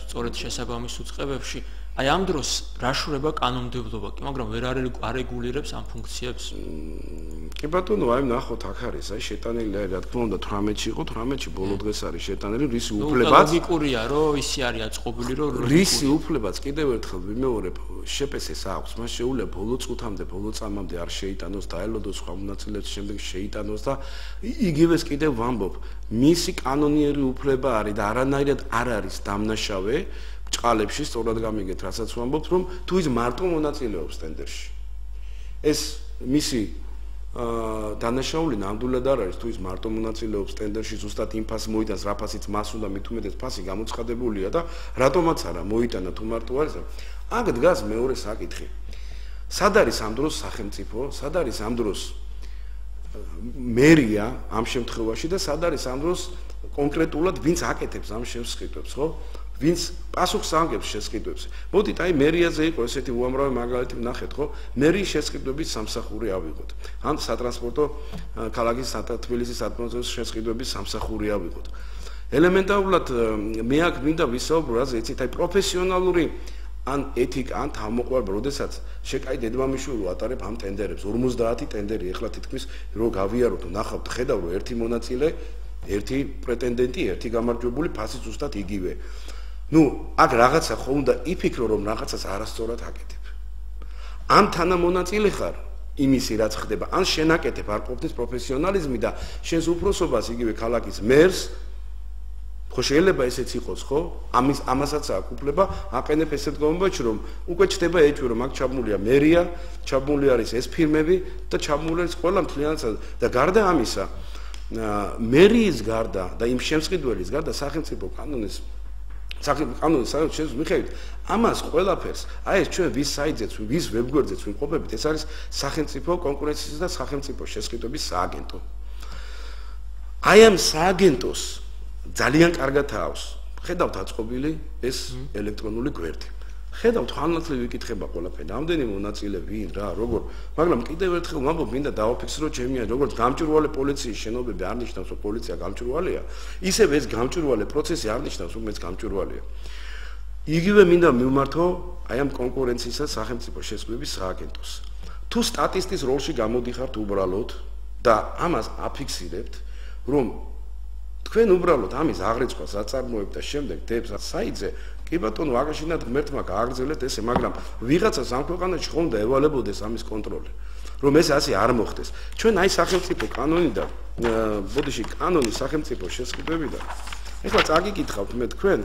სწორედ შესაბამის უწყებებში. აი ამ დროს რა შურება კანონმდებლობა კი, მაგრამ ვერ არეგულირებს ამ ფუნქციებს. კი ბატონო, აი ნახოთ აქ არის, აი შეტანილი რა თქმა უნდა 18-ში იყო, 18-ში ბოლო დღეს არის შეტანილი, რისი უფლებაც ლოგიკურია, რომ ისი არის აწყობილი, რომ რისი უფლებაც კიდევ ერთხელ ვიმეორებ, შეპესეს აქვს, მას შეუძლია ბოლო წუთამდე, ბოლო წამამდე არ შეიტანოს, დაელოდოს სხვა მონაწილეებს, შემდეგ შეიტანოს და იგივეს კიდევ ვამბობ, მისი კანონიერი უფლება არის და არანაირად არ არის დამნაშავე ჭყალებში სწორად გამიგეთ, რასაც ვამბობთ, რომ თუ ის მარტო მონაწილეობს ტენდერში. ეს მისი დანაშაული ნამდვილად არ არის, თუ ის მარტო მონაწილეობს ტენდერში, ზუსტად იმ ფასს მოიტანს, რა ფასიც მას უნდა მით უმეტეს ფასი გამოცხადებულია და რატომაც არა მოიტანა თუ მარტო არის. აქ დგას მეორე საკითხი. სად არის ამ დროს სახელმწიფო, სად არის ამ დროს მერია ამ შემთხვევაში და სად არის ამ დროს კონკრეტულად ვინც აკეთებს ამ შესყიდვებს, ხო? ვინც პასუხს აღებს შესყიდვებს. მოდით აი მერიაზე იყო ესეთი უამრავი მაგალითი ვნახეთ, ხო? მერიის შესყიდვების სამსახური ავიღოთ. ან სატრანსპორტო ქალაქის თბილისის სატრანსპორტო შესყიდვების სამსახური ავიღოთ. ელემენტარულად მე აქ მინდა ვისაუბრო რაზე, იცით, აი პროფესიონალური ან ეთიკა, ან თავმოყრება, როდესაც შეკაი დედმამიშვილი ატარებ ამ ტენდერებს, 50 ტენდერი ეხლა თითქმის რო გავიაროთ, ნახავთ, ხედავ რომ ერთი მონაწილე, ერთი პრეტენდენტი, ერთი გამარჯვებული ფასი ზუსტად იგივე. ნუ აქ რაღაცა ხო უნდა იფიქრო რომ რაღაცას არასწორად აკეთებ. ამ თანამონაწილე ხარ იმისი რაც ხდება ან შენაკეთებ არ ყოფნის პროფესიონალიზმი და შენს უფროსობას იგივე ქალაქის მერს ხო შეიძლება ესეც იყოს ხო ამასაც აქვს უფლება აყენებ ესეთ გომბაჩი რომ უკვე ჩდება ეჭვი რომ აქ ჩაბმულია მერია ჩაბმული არის ეს ფირმები და ჩაბმული არის ყველა მთლიანად და გარდა ამისა მერიის გარდა და იმ შემსყიდველის გარდა სახელმწიფო კანონის მიხედვით ამას ყველაფერს აი ეს ჩვენ ვის საიტზეც ვის ვებგვერდზეც ვიმყოფებით ეს არის სახელმწიფო კონკურენციის და სახელმწიფო შესყიდვების სააგენტო აი ამ სააგენტოს ძალიან კარგად აქვს ხედავთ აწყობილი ეს ელექტრონული გვერდი ხედავთ ხანმოკლე ვიკითხება ყველაფერი რამდენი მონაწილე ვინ რა როგორ მაგრამ კიდევ ერთხელ ვამბობ მინდა დავაფიქსირო ჩემი როგორც გამჭვირვალე პოლიციის შენობები არ ნიშნავს რომ პოლიცია გამჭვირვალეა ისევ ეს გამჭვირვალე პროცესი არ ნიშნავს რომ ეს გამჭვირვალეა იგივე მინდა მივმართო აი ამ კონკურენციის და სახელმწიფო შესყიდვების სააგენტოს თუ სტატისტის როლში გამოდიხართ უბრალოდ და ამას აფიქსირებთ რომ თქვენ უბრალოდ ამის აღრიცხვას აწარმოებთ და შემდეგ დებს საიტზე კი ბატონო აგაშინათ ღმერთმა გააგრძელეთ ესე მაგრამ ვიღაცას ამ ქვეყანაში ხომ და ევალებოდეს ამის კონტროლი რომ ეს ასე არ მოხდეს ჩვენ აი სახელმწიფო კანონიდან ბოდიში კანონის სახელმწიფო შესყიდვებიდან ეხლა წაგიკითხავთ მე თქვენ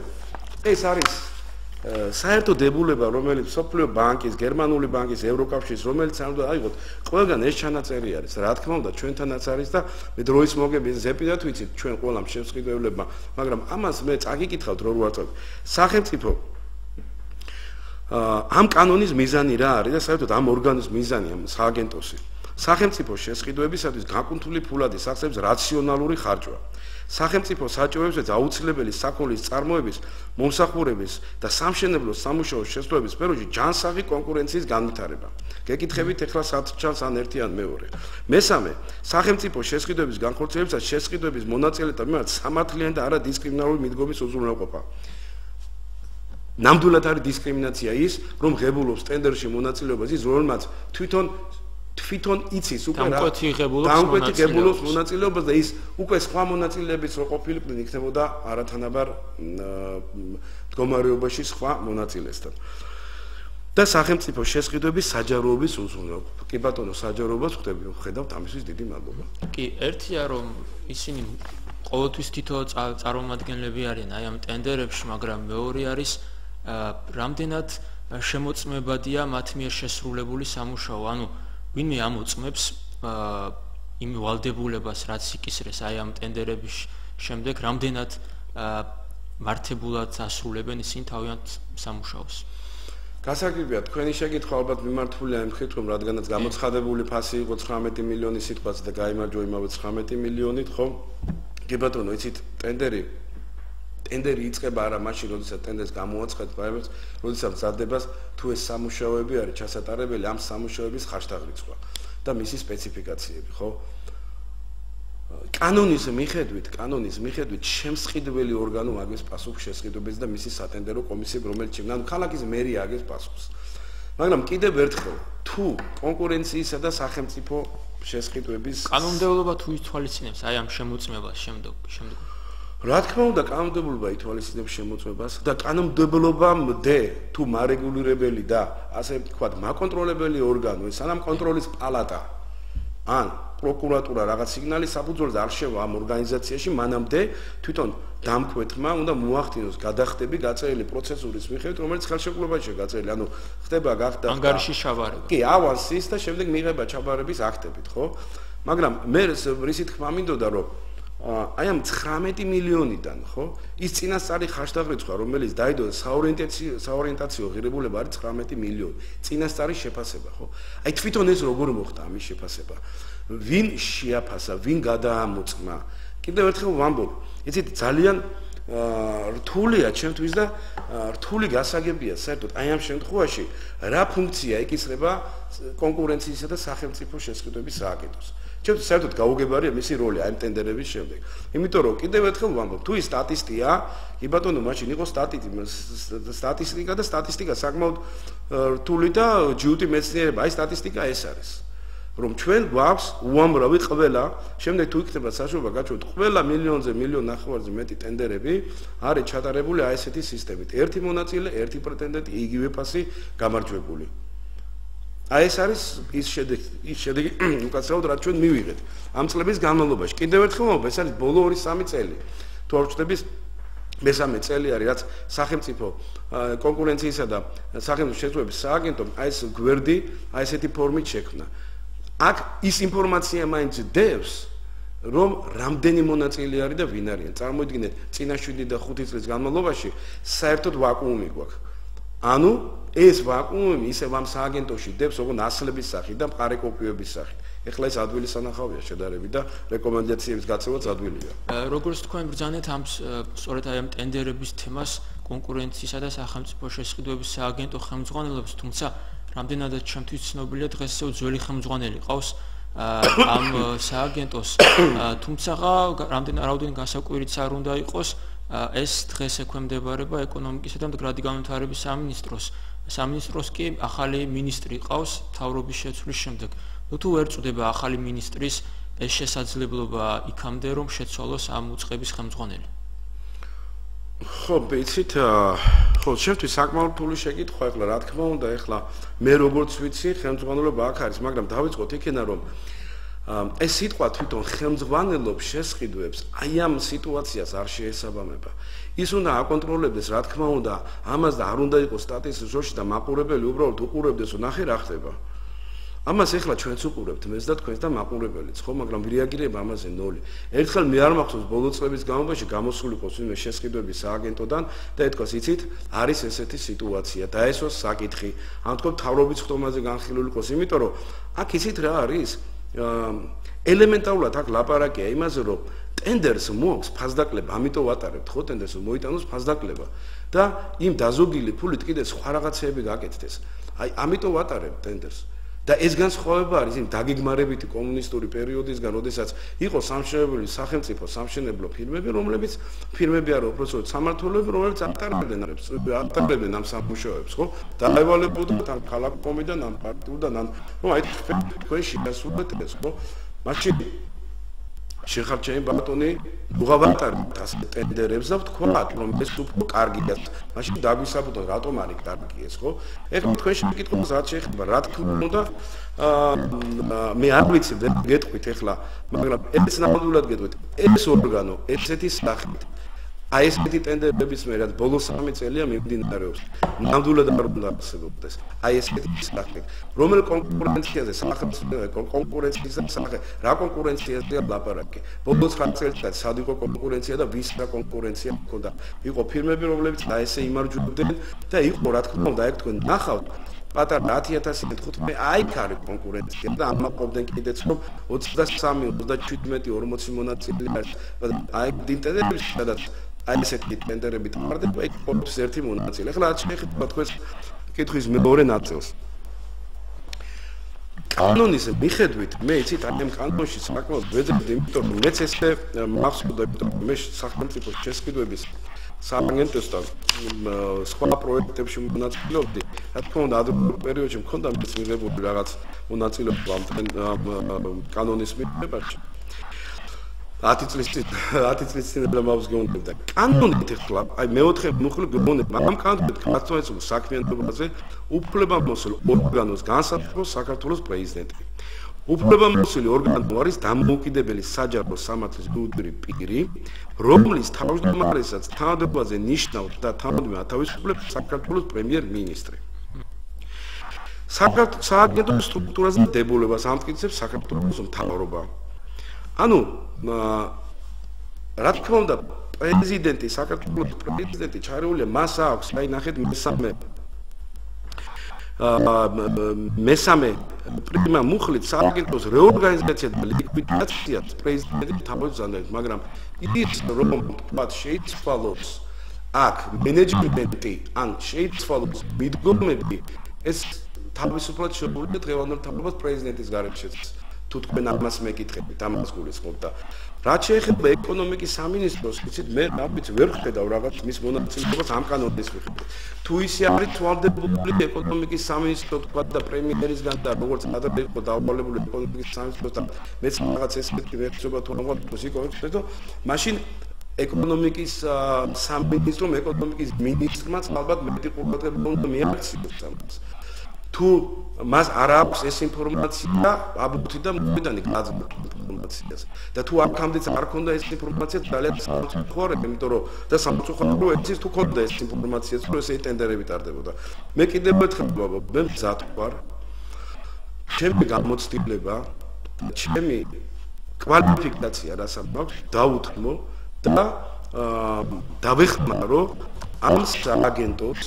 ეს არის საერთო დებულება რომელიც სოფლიო ბანკის გერმანული ბანკის ევროკავშირის რომელიც არ უნდა აიღოთ ყველგან ეს ჩანაწერი არის რა თქმა უნდა ჩვენთანაც არის და მე დროის მოგების ზეპირად ვიცით ჩვენ ყველამ შემსყიდველებმა მაგრამ ამას მე წაგიკითხავთ რო ვარწევ სახელმწიფო ამ კანონის მიზანი რა არის და საერთოდ ამ ორგანოს მიზანია სააგენტოსი სახელმწიფო შესყიდვებისათვის გაკუნთული ფულადი სახსებს რაციონალური ხარჯვა სახელმწიფო საჭიროებებზე აუცილებელი საქონლის წარმოების, მომსახურების და სამშენებლო სამუშაოს შესრულების სფეროში ჯანსაღი კონკურენციის განვითარება. გეკითხებით ეხლა საერთაშორისო ან ერთი ან მეორე. მესამე, სახელმწიფო შესყიდვების განხორციელებისას შესყიდვების მონაწილეთა მიმართ სამართლიანი და არა დისკრიმინალური მიდგომის უზრუნველყოფა. ნამდვილად არის დისკრიმინაცია ის, რომ ღებულობს ტენდერში მონაწილეობას ის, რომელმაც თვითონ იცის უკვე რა დამკვეთი მონაწილეობას და ის უკვე სხვა მონაწილეების რო ყოფილიყვნენ იქნებოდა არათანაბარ მდგომარეობაში სხვა მონაწილესთან და სახელმწიფო შესყიდვების საჯაროობის უზრუნველყოფა. კი ბატონო, საჯაროებას ხვდები, ხედავთ ამისთვის დიდი მადლობა. კი, ერთია რომ ისინი ყოველთვის თითო წარმომადგენლები არიან აი ამ ტენდერებში, მაგრამ მეორე არის რამდენად შემოწმებადია მათ მიერ შესრულებული სამუშაო, ანუ ვინმე ამოწმებს იმ ვალდებულებას რაც იკისრეს აი ამ ტენდერების შემდეგ რამდენად მართებულად ასრულებენ ისინი თავიანთ სამუშაოს. გასაგებია თქვენი შეკითხვა ალბათ მიმართულია იმ ხით რომ რადგანაც გამოცხადებული ფასი იყო 19 მილიონი სიტყვაც და გაიმარჯვა იმავე 19 მილიონით ხო? კი ბატონო, იცით ტენდერი იწყება არა მაშინ როდესაც ტენდერს გამოაცხადებს ბაერს როდესაც მზადებას თუ ეს სამუშაოები არის ჩასატარებელი ამ სამუშაოების ხარჯთაღრიცხვა და მისი სპეციფიკაციები ხო კანონის მიხედვით შემსყიდველი ორგანო აგებს პასუხს შესყიდვების და მისი სატენდერო კომისიები რომელიც ანუ ქალაქის მერია აგებს პასუხს მაგრამ კიდევ ერთხელ თუ კონკურენციისა და სახელმწიფო შესყიდვების კანონმდებლობა თუ ითვალისწინებს აი ამ შემოწმებას შემდეგ რა თქმა უნდა კანონმდებლობა ითვალისწინებს შემოწმებას და კანონმდებლობამდე თუ მარეგულირებელი და ასე ვთქვათ მაკონტროლებელი ორგანო ეს ან კონტროლის პალატა ან პროკურატურა რაღაც სიგნალის საფუძველზე არ შევა ამ ორგანიზაციაში მანამდე თვითონ დამკვეთმა უნდა მოახდინოს გადახდები გაწერილი პროცესურის მიხედვით რომელიც ხელშეკრულებაშია გაწერილი ანუ ხდება გახდა ანგარიში ჩაბარება კი ავანსის და შემდეგ მიიღება ჩაბარების აქტებით ხო მაგრამ მე რისი თქმა მინდოდა რომ აი ამ 19 მილიონიდან ხო ის წინასწარი ხარჯთაღრიცხვა რომელიც დაიდო საორიენტაციო ღირებულება არის 19 მილიონი წინასწარი შეფასება ხო აი თვითონ ეს როგორ მოხდა ამის შეფასება ვინ შეაფასა ვინ გადაამოწმა კიდევ ერთხელ ვამბობ იცით ძალიან რთულია ჩემთვის და რთული გასაგებია საერთოდ აი ამ შემთხვევაში რა ფუნქცია ეკისრება კონკურენციისა და სახელმწიფო შესყიდვების სააგენტოს ჩემთვის საერთოდ გაუგებარია მისი როლი აი ამ ტენდერების შემდეგ იმიტომ რომ კიდევ ერთხელ ვამბობ თუ ის სტატისტიკა კი ბატონო მაშინ იყო სტატისტიკა და სტატისტიკა საკმაოდ რთული და ჯიუტი მეცნიერება აი სტატისტიკა ეს არის რომ ჩვენ გვაქვს უამრავი ყველა შემდეგ თუ იქნება საშუალება გაჩვენოთ ყველა მილიონზე მილიონ ნახევარზე მეტი ტენდერები არის ჩატარებული აი ესეთი სისტემით ერთი მონაწილე ერთი პრეტენდენტი იგივე ფასი გამარჯვებული აი ეს არის ის შედეგი უკაცრავად რაც ჩვენ მივიღეთ ამ წლების განმავლობაში. კიდევ ერთხელ მომბ ეს არის ბოლო 2-3 წელი. თუ არ ვწდების მესამე წელი არის რაც სახელმწიფო კონკურენციისა და სახელმწიფო შეწყვეტების სააგენტომ აი ეს გვერდი აი ესეთი ფორმით შექმნა. აქ ის ინფორმაცია მაინც დევს რომ რამდენი მონაწილე არის და ვინ არიან. წარმოიდგინეთ წინა 7 და 5 წლის განმავლობაში საერთოდ ვაკუუმი გვაქვს. ანუ ეს ვაკუუმი ისევ ამ სააგენტოში დევს ოღონდ ასლების სახით და მყარი კოპიების სახით. ეხლა ეს ადვილი სანახავია შედარებით და რეკომენდაციების გაცემაც ადვილია. როგორც თქვენ ბრძანეთ ამ სწორედ აი ამ ტენდერების თემას კონკურენციისა და სახელმწიფო შესყიდვების სააგენტო ხელმძღვანელობს, თუმცა რამდენადაც ჩემთვის ცნობილია დღეს ისევ ძველი ხელმძღვანელი ყავს ამ სააგენტოს, თუმცა რამდენი გასაკვირიც არ უნდა იყოს ეს დღეს ექვემდებარება ეკონომიკისა და მდგრადი განვითარების სამინისტროს. სამინისტროს კი ახალი მინისტრი ყავს მთავრობის შეცვლის შემდეგ. თუ ვერ წვდება ახალი მინისტრის ეს შესაძლებლობა იქამდე რომ შეცვალოს ამ უწყების ხელმძღვანელი. ხო, ბიცით, ხო, შევთვის საკმაოდ რთული შეკითხვა ეხლა, რა თქმა უნდა, ეხლა მე როგორც ვიცი, ხელმძღვანელობა აქ არის, მაგრამ დავიწყოთ იქენა რომ ეს სიტყვა თვითონ ხელმძღვანელობს შესყიდვებს, აი ამ სიტუაციას არ შეესაბამება. ის უნდა აკონტროლებდეს, რა თქმა უნდა, ამას და არ უნდა იყოს სტატისტიკის ზოში და მაყურებელი უბრალოდ უყურებდეს, ნახე რა ხდება. ამას ეხლა ჩვენც უყურებთ, მეც და თქვენც და მაყურებელიც, ხო, მაგრამ რეაგირება ამაზე 0. ერთხელ მე არ მახსოვს ბოლო წლების განმავლობაში გამოსული ყოს ვინმე შესყიდვების სააგენტოდან და ეთქვას, იცით, არის ესეთი სიტუაცია, დაესვას საკითხი, ან თქო მთავრობის ხტომაზე განხილული ყოს, იმიტომ რომ აქ იცით რა არის? ელემენტარულად აქ ლაპარაკია იმაზე, რომ ტენდერს მოაქვს ფასდაკლება, ამიტომ ვატარებთ, ხო, ტენდერს მოიტანოს ფასდაკლება და იმ დაზოგილი ფულით კიდე სხვა რაღაცეები გაკეთდეს. აი, ამიტომ ვატარებთ ტენდერს. და ეს განსხვავება არის იმ დაგეგმარებითი კომუნისტური პერიოდისგან, როდესაც იყო სამშენებლო სახელმწიფო სამშენებლო ფირმები, რომლებიც ფირმები არა, უბრალოდ სამმართველოები, რომლებიც ატარებდნენ ამ სამუშაოებს, ხო? დაევალებოდათ ამ ქალაქკომიდან, ამ პარტიუდან, რომ აი თქვენ შეასრულეთ ეს, ხო? მაშინ შეხარჩენი ბატონი უღავატარებთ ასე ტენდერებს და ვთქვათ, რომ ეს უფრო კარგია. მაშინ დაგვისაბუთოთ, რატომ არის კარგი ეს, ხო? ეხლა თქვენ შეკითხვას რაც შეეხება, რა თქმა უნდა, მე არ ვიცი, ვერ გეტყვით ეხლა, მაგრამ ეს ნამდვილად გეტყვით, ეს ორგანო, ესეთი სახით, აი ესეთი ტენდერების მე რაც ბოლო 3 წელია მიმდინარეობს. ნამდვილად არ უნდა არსებობდეს. აი ესეთი სახით, რომელ კონკურენციაზე, კონკურენციაზე, რა კონკურენციაზეა ლაპარაკი. ბოლო 9 წელიწადში სად იყო კონკურენცია და ვის რა კონკურენცია ჰქონდა. იყო ფირმები, რომლებიც და ესე იმარჯვებდნენ და იყო რა თქმა უნდა, ეგ თქვენ ნახავთ. პატარა 10015 აი კარი კონკურენცია და ამაყობდნენ კიდეც რომ 23, 37, 40 მონაწილე არის. აი ტენდერების სადაც აი ესეთი ტენდერები ტარდება, იქ ყოველთვის ერთი მონაწილე. ეხლა რაც შეეხება თქვენს კითხვის მეორე ნაწილს. კანონის მიხედვით, მე იცით, აი ამ კანონში საკმაოდ ვეძებდი, იმიტომ რომ მეც ესე მახსოვდა, იმიტომ რომ მე სახელმწიფო შესყიდვების სააგენტოსთან სხვა პროექტებში მონაწილეობდი. რა თქმა უნდა, ადრეულ პერიოდში მქონდა მეც მიღებული რაღაც მონაწილეობა ამ კანონის მიღებაში. 10 წლის წინ რამავს გეუნებდა. კანონით ეხლა, აი მეოთხე მუხლი გეუბნება ამ კანონით გასწორებული საქმიანობაზე უფლებამოსილ ორგანოს განსაკუთრებით საქართველოს პრეზიდენტი. უფლებამოსილი ორგანო არის დამოუკიდებელი საჯარო სამართლის გუნდური პირი, რომლის თავმჯდომარესაც თანამდებობაზე ნიშნავს და თანამდებობა ათავისუფლებს საქართველოს პრემიერ-მინისტრი. სააგენტო სტრუქტურაზე დებულებას ამტკიცებს საქართველოს მთავრობა. ანუ რა თქმა უნდა პრეზიდენტი საქართველოს პრეზიდენტი ჩარეული მას აქვს აი ნახეთ მესამე პრიმა მუხლით სააგენტოს რეორგანიზაცია და ლიკვიდაციას პრეზიდენტი თავმჯდომარედ, მაგრამ ის რომ თქვათ შეიცვალოს აქ მენეჯმენტი ან შეიცვალოს მიდგომები ეს თავისუფლად შეუძლია დღევანდელ თავობას პრეზიდენტის გარშემო. თუ თქვენ ამას მეკითხებით, ამას გულისხმობ და რაც შეეხება ეკონომიკის სამინისტროს, იცით, მე რა ვიცი, ვერ ხედავ რაღაც მის მონაწილეობას ამ კანონის მიხედვით. თუ ისე არის თვალდებულები ეკონომიკის სამინისტრო თქვა და პრემიერისგან და როგორც ადრე იყო დავალებული ეკონომიკის სამინისტროსთან, მეც რაღაც ესეთი ვერცობა თუ ამგვარად იყო, მაშინ ეკონომიკის სამინისტრომ ეკონომიკის მინისტრმაც ალბათ მეტი ყურადღება უნდა მიაქციოს ამას. თუ თუ მას არ აქვს ეს ინფორმაცია აბუთი და მოედანი გაძლევ ინფორმაციას და თუ აქამდეც არ ქონდა ეს ინფორმაცია ძალიან სამწუხაროა იმიტომ რომ და სამწუხაროა ეცის თუ ქონდა ეს ინფორმაციაც რომ ესე ტენდერები ტარდებოდა მე კიდევ ერთხელ ბაბა მე მზად ვარ ჩემი გამოცდილება ჩემი კვალიფიკაცია რასაც მაქვს დავუთმო და დავეხმარო ამ სააგენტოს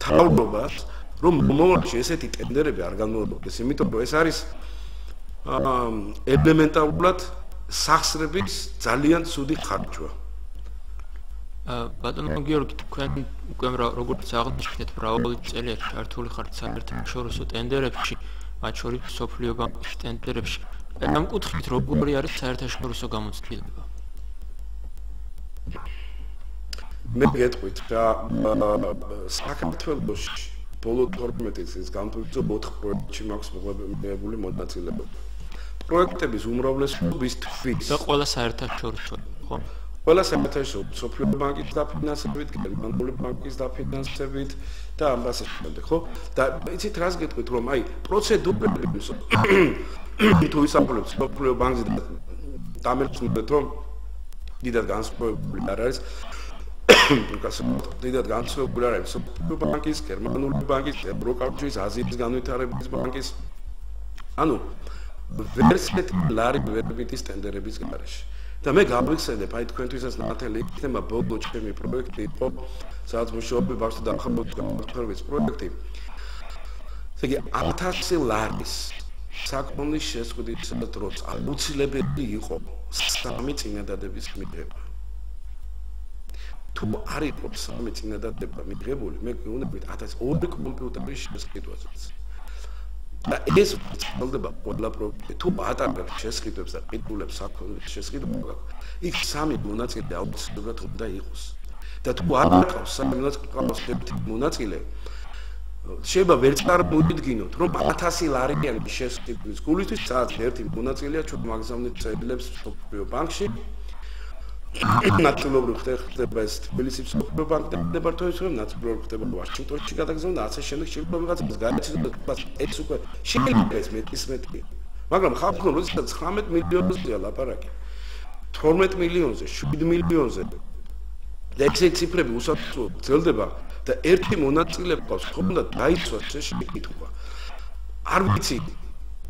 თავრობას რომ მომავალში ესეთი ტენდერები არ განმეორდეს, იმიტომ რომ ეს არის ელემენტარულად სახსრების ძალიან ცუდი ხარჯვა. ბატონო გიორგი, თქვენ უკვე როგორც აღნიშნეთ, მრავალი წელია ჩართული ხართ საერთაშორისო ტენდერებში, მათ შორის მსოფლიო ბანკის ტენდერებში. ამ კუთხით როგორი არის საერთაშორისო გამოცდილება? მე გეტყვით რა საქართველოში ბოლო 12 წლის განმავლობაში 4 პროექტში მაქვს მიღებული მონაწილეობა. პროექტების უმრავლესობისთვის და ყველა საერთაშორისო, ხო? ყველა საერთაშორისო მსოფლიო ბანკის დაფინანსებით, გერმანული ბანკის დაფინანსებით და ამასე შემდეგ, ხო? და იცით რას გეტყვით რომ აი პროცედურები თუ ვისაუბრებთ მსოფლიო ბანკზე დამერწმუნდეთ რომ დიდად განსხვავებული არ არის დიდად განსხვავებული არ არის მსოფლიო ბანკის, გერმანული ბანკის, ევროკავშირის, აზიის განვითარების ბანკის ანუ ვერსტიტის ტენდერების გარეშე და მე გავიხსენებ აი თქვენთვისაც ნათელი იქნება ბოლო ჩემი პროექტი იყო სადაც მუშაობდი ბავშვთა დამხმარების პროექტი ესე იგი 1000 ლარის საკმარის შეზღუდვის დროს აუცილებელი იყო 3 წინადადების მიღება თუ არ იყო 3 წინადადება მიღებული მე გეუბნებით 1002 კომპიუტერის შეზღუდვაზეც და ეს ცდილდება ყველა პროექტი თუ ატარებს შეზღუდვებს და ყიდულებს საკუთრების შეზღუდვა იქ 3 მონაწილე აუცილებლად უნდა იყოს და თუ არ აქვს 3 მონაწილე შეიძლება ვერ წარმოვიდგინოთ რომ 1000 ლარიანი შეზღუდვის გულისთვის სადაც ერთი მონაწილეა ჩვენ მაგზავნით წერილებს მსოფლიო ბანკში ნაცნობრივ ხდება ეს თბილისის მსოფლიო ბანკი და დეპარტამენტში ნაცნობრივ ხდება ვაშინგტონში გადაგზავნა და ასე შემდეგ შეიძლება ვიღაცას გაიცნოს ეს უკვე შეიძლება ეს მეტი მაგრამ ხალხო როდესაც 19 მილიონზეა ლაპარაკი 12 მილიონზე 7 მილიონზე და ეს ციფრები უსაფრთხო გრძელდება და ერთი მონაწილე ყავს ხომ და დაიცვას ეს შეკითხვა არ ვიცი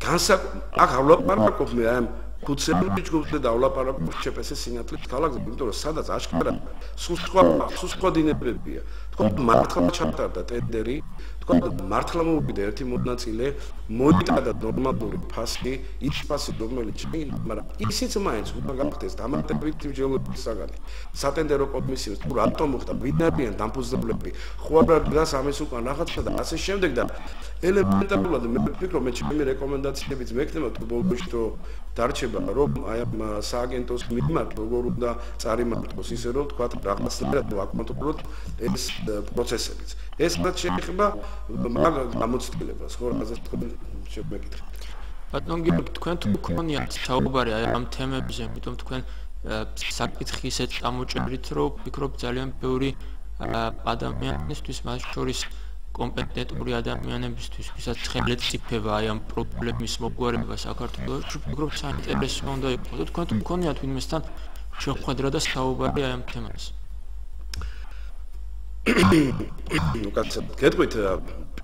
აქ არ ვლაპარაკობ მე ამ ქუცელი ჯგუფზე დავლაპარაკობ ჩპს სინათლის ქალაქზე იმიტომ რომ სადაც აშკარა სულ სხვა დინებებია თქვა მართლა ჩატარდა ტენდერი თქვა მართლა მოვიდა ერთი მონაწილე მოიტადა ნორმალური ფასი ის ფასი რომელიც შეიძლება მაგრამ ისიც მაინც უნდა გახდეს დამატებითი მსჯელობის საგანი სატენდერო კომისიას თუ რატომ მოხდა ვინ არიან დამფუძნებლები ხო არ დგას ამის უკან რაღაცა და ასე შემდეგ და ელემენტარულად მე ვფიქრობ მე ჩემი რეკომენდაციებიც მექნება თუ ბოლოში რომ დარჩება რომ აი ამ სააგენტოს მიმართ როგორ უნდა წარიმართოს ისე რომ თქვა რაღაცნაირად ვაკონტროლოთ ეს პროცესებიც ეს რაც შეეხება მაგ გამოცდილებას ხო რაზეც თქვენ შემეკითხეთ ბატონ გიორგი თქვენ თუ გქონიათ საუბარი აი ამ თემებზე იმიტომ თქვენ საკითხი ისეთ წამოჭერით რომ ვფიქრობ ძალიან ბევრი ადამიანისთვის მას შორის კომპეტენტური ადამიანებისთვის ვისაც ხელით წიფება აი ამ პრობლემის მოგვარება საქართველოში ვფიქრობ საინტერესო უნდა იყოს და თქვენ თუ გქონიათ ვინმესთან შეხვედრა და საუბარი აი ამ თემაზე ну кაცად გეტყვით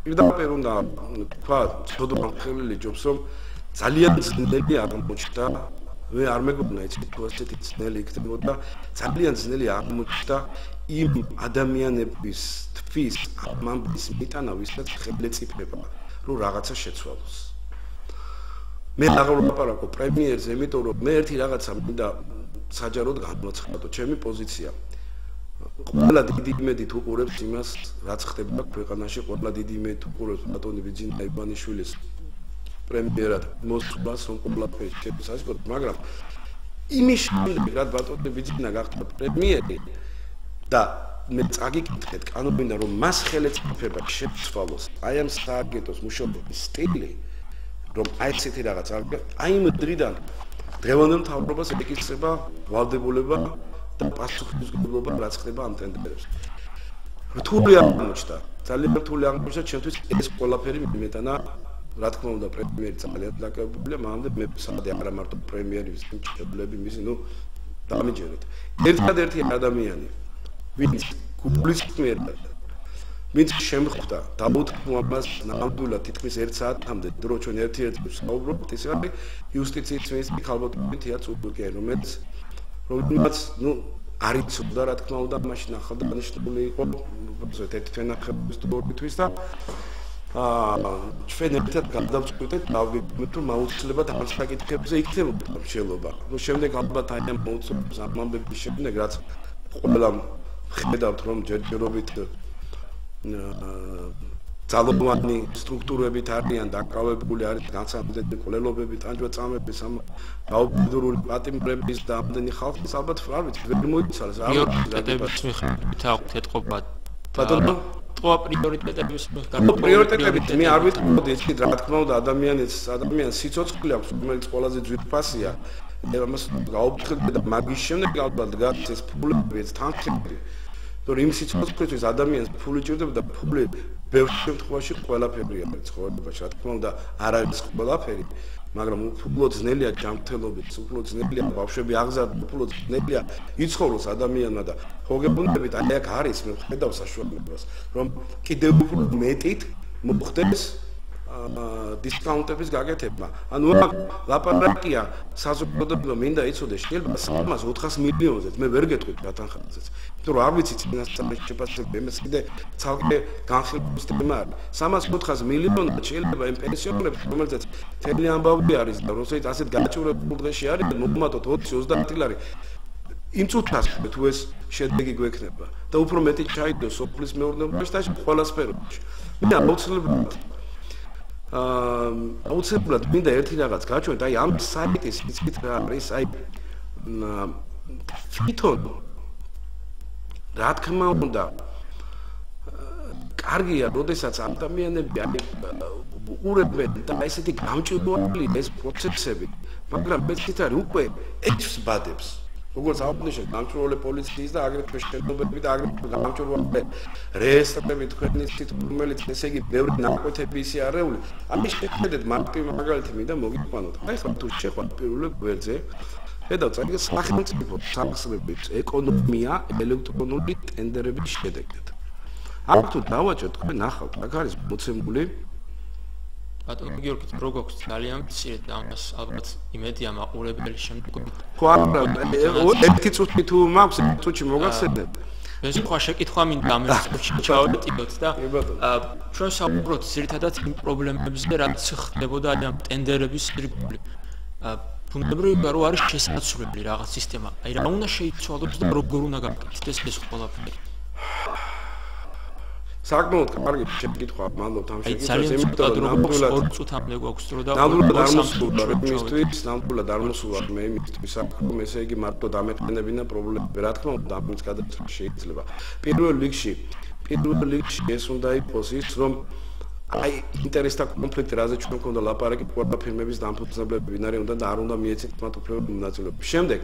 პირდაპირ უნდა თქვა ცოდვა ხელილი ჯობს რომ ძალიან ძნელი აღმოჩნდა მე არ მეგონა ეს თუ ასეთი ძნელი იქნებოდა ძალიან ძნელი აღმოჩნდა იმ ადამიანების თვის ამბის მიტანა ვისაც ხელით წიფება რომ რაღაცა შეცვალოს მე აღარ ვლაპარაკო პრემიერზე იმიტომ რომ მე ერთი რაღაცა მინდა საჯაროდ გამოცხადო ჩემი პოზიცია ყველა დიდი იმედი თუ ყურებს იმას რაც ხდება ქვეყანაში ყველა დიდი იმედი თუ ყურებს ბატონი ბიძინა ივანიშვილის პრემიერად მოსვლას რომ ყველაფერი შეფასოს მაგრამ იმის შემდეგ რაც ბატონი ბიძინა გახდა პრემიერი და მე წაგიკითხეთ კანონიდან რომ მას ხელით წიფება შეცვალოს აი ამ სააგენტოს მუშაობის სტილი რომ აი ესეთი რაღაც აი იმ დრიდან დღევანდელ მთავრობას ეკისრება ვალდებულება და პასუხისმგებლობა რაც ხდება ამ ტენდერებში. რთული აღმოჩნდა. ძალიან რთული აღმოჩნდა ჩემთვის ეს ყველაფერი მიმეტანა, რა თქმა უნდა, პრემიერი ძალიან დაკავებულია, მანამდე მე სადე არა მარტო პრემიერი, შეძლები მისი, დამიჯერეთ. ერთადერთი ადამიანი, ვინც გულისხმიერად ვინც შემხვდა დაუთმო ამას ნამდვილად თითქმის 1 საათამდე დრო ჩვენ ერთ-ერთი საუბრობთ, ეს არის იუსტიციის მინისტრი ქალბატონი ცურკე, რომელიც არ იცოდა რა თქმა უნდა მაშინ ახალდანიშნული იყო ერთ ფენახების დორთვის და ჩვენ ერთად გადავწყვეტეთ დავიგმოთ რომ აუცილებლად ამ საკითხებზე იქნებოდა მსჯელობა. შემდეგ ალბათ აი ამ მოუწოდებს ამ ამბების შემდეგ რაც ყველამ ხედავთ რომ ჯერჯერობით ძალოვანი სტრუქტურებით არიან დაკავებული, არის განსაკუთრებული კვლელობები, ტანჯვა-წამების ამ გაუბედურული პატიმრების და ამდენი ხალხის ალბათ არ ვიცი, ვერ მოიცალეს. პრიორიტეტების მიხედვით აღვთ ეთყობა. ბატონო, თყობა პრიორიტეტების მიხედვით. პრიორიტეტებით მე არ ვიტყოდი, იცით, რა თქმა უნდა, ადამიანს სიცოცხლე აქვს, რომელიც ყველაზე ძვირფასია. ამას გაუფრთხილდე და მაგის შემდეგ ალბათ გაქვს ეს ფულები, ეს თანხები. იმ სიცოცხლისთვის ადამიანს ფული ჭირდება და ფული ბევრ შემთხვევაში ყველაფერი არის ცხოვრებაში. რა თქმა უნდა, არ არის ყველაფერი, მაგრამ უფრო ძნელია ჯანმრთელობით, უფრო ძნელია ბავშვები აღზარდონ, უფრო ძნელია იცხოვროს ადამიანმა და მოგებუნებით აი აქ არის მე ხედავ საშუალებას, რომ კიდევ უფრო მეტით მოხდეს დისკაუნტების გაკეთება. ანუ აქ ლაპარაკია საზოგადოება მინდა იცოდეს შეიძლება 300-400 მილიონზე. მე ვერ გეტყვით გათანხმებაზეც. იმიტომ რომ არ ვიცი წინასწარ შეფასება, მე კიდე ცალკე განხილვის თემა არის. 300-400 მილიონი შეიძლება იმ პენსიონერებს, რომელზეც თელი ამბავი არის და როცა ასეთ გაჭირებულ დღეში არის, მომატოთ 20-30 ლარი. იმ წუთას თუ ეს შედეგი გვექნება და უფრო მეტი ჩაიდოს სოფლის მეურნეობაში და ყველა სფეროში. მე აუცილებლად მინდა ერთი რაღაც გაჩვენოთ, აი ამ საიტის იცით რა არის, აი თვითონ რა თქმა უნდა კარგია, როდესაც ადამიანები აი უყურებენ და ესეთი გამჭვირვალე ეს პროცესები, მაგრამ მეცით არის უკვე ეჭვს ბადებს. როგორც აღნიშნეთ, გამჭვირვალე პოლიციის და აგრეთვე შენობები და აგრეთვე გამჭვირვალე რეესტრები თქვენი ცით, რომელიც ესე იგი ბევრი ნაკვეთები ისე არეული. ამის შეხედეთ მარტივ მაგალითი მინდა მოგიყვანოთ. აი ხა თუ შეხვდით პირველ გვერდზე, ხედავთ აი სახელმწიფო სახსრების ეკონომია ელექტრონული ტენდერების შედეგად. აქ თუ დავაჭერთ თქვენ ნახავთ, აქ არის მოცემული ბატონო გიორგი, რო გვაქვს ძალიან მცირედ ამას ალბათ იმედია მაყურებელი შემდეგ. ხო არა, ერთი წუთი თუ მაქვს, წუთი მოგახსენებ. ეს სხვა შეკითხვა მინდა ამ წუთში ჩავეტიოთ და ჩვენ საუბრობთ ძირითადად იმ პრობლემებზე, რაც ხდებოდა ამ ტენდერების ირგვლივ. ბუნებრივია რომ არის შესაძლებელი რაღაც სისტემა. აი რა უნდა შეიცვალოს და როგორ უნდა გაკეთდეს ეს ყველაფერი. საკმაოდ კარგი შეკითხვა მანდ ამ შეკითხვას, იმიტომ რომ ნამდვილად 2 წუთამდე გვაქვს დრო და ნამდვილად არ მოსულა მე იმისთვის რომ ესე იგი მარტო დამეყენებინა პრობლემები. რა თქმა უნდა, ამის გადაწყვეტა შეიძლება. პირველ რიგში ეს უნდა იყოს ის, რომ აი ინტერესთა კონფლიქტი, რაზე ჩვენ გვქონდა ლაპარაკი, ყველა ფილმების დამფუძნებლები ვინ არის უნდა და არ უნდა მიეცეთ მათ უფლებები მონაწილეობა. შემდეგ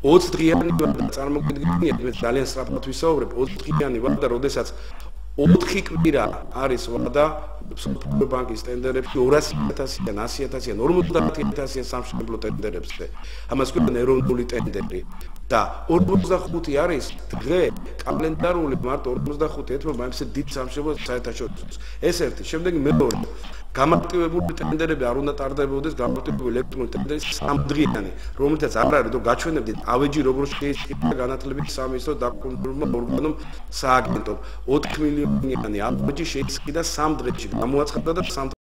20 დღიანი ვარ და წარმოგიდგენიათ, მე ძალიან სწრაფად ვისაუბრებ, 20 დღიანი ვარ და როდესაც 4 კვირა არის ვადა სოფლიო ბანკის ტენდერებში 200.000-დან 100.000-დან 50.000 სამშობლო ტენდერებზე. ამას ქვია ეროვნული ტენდერი და 45 არის დღე კალენდარული მარტო 45 ეთმობა ამ დიდ სამშობლოს საერთაშორისოს. ეს ერთი, შემდეგ მეორე გამარტივებული ტენდერები არ უნდა ტარდებოდეს, გამარტივებული ელექტრონული ტენდერი 3 დღიანი, რომელთაც არ არის რომ გაჩვენებდით ავეჯი როგორ შეიძლება განათლებით სამინისტრო დაკონტროლმა ორგანომ სააგენტომ 4 მილიონიანი ავეჯი შეიძლება 3 დღეში გამოაცხადა და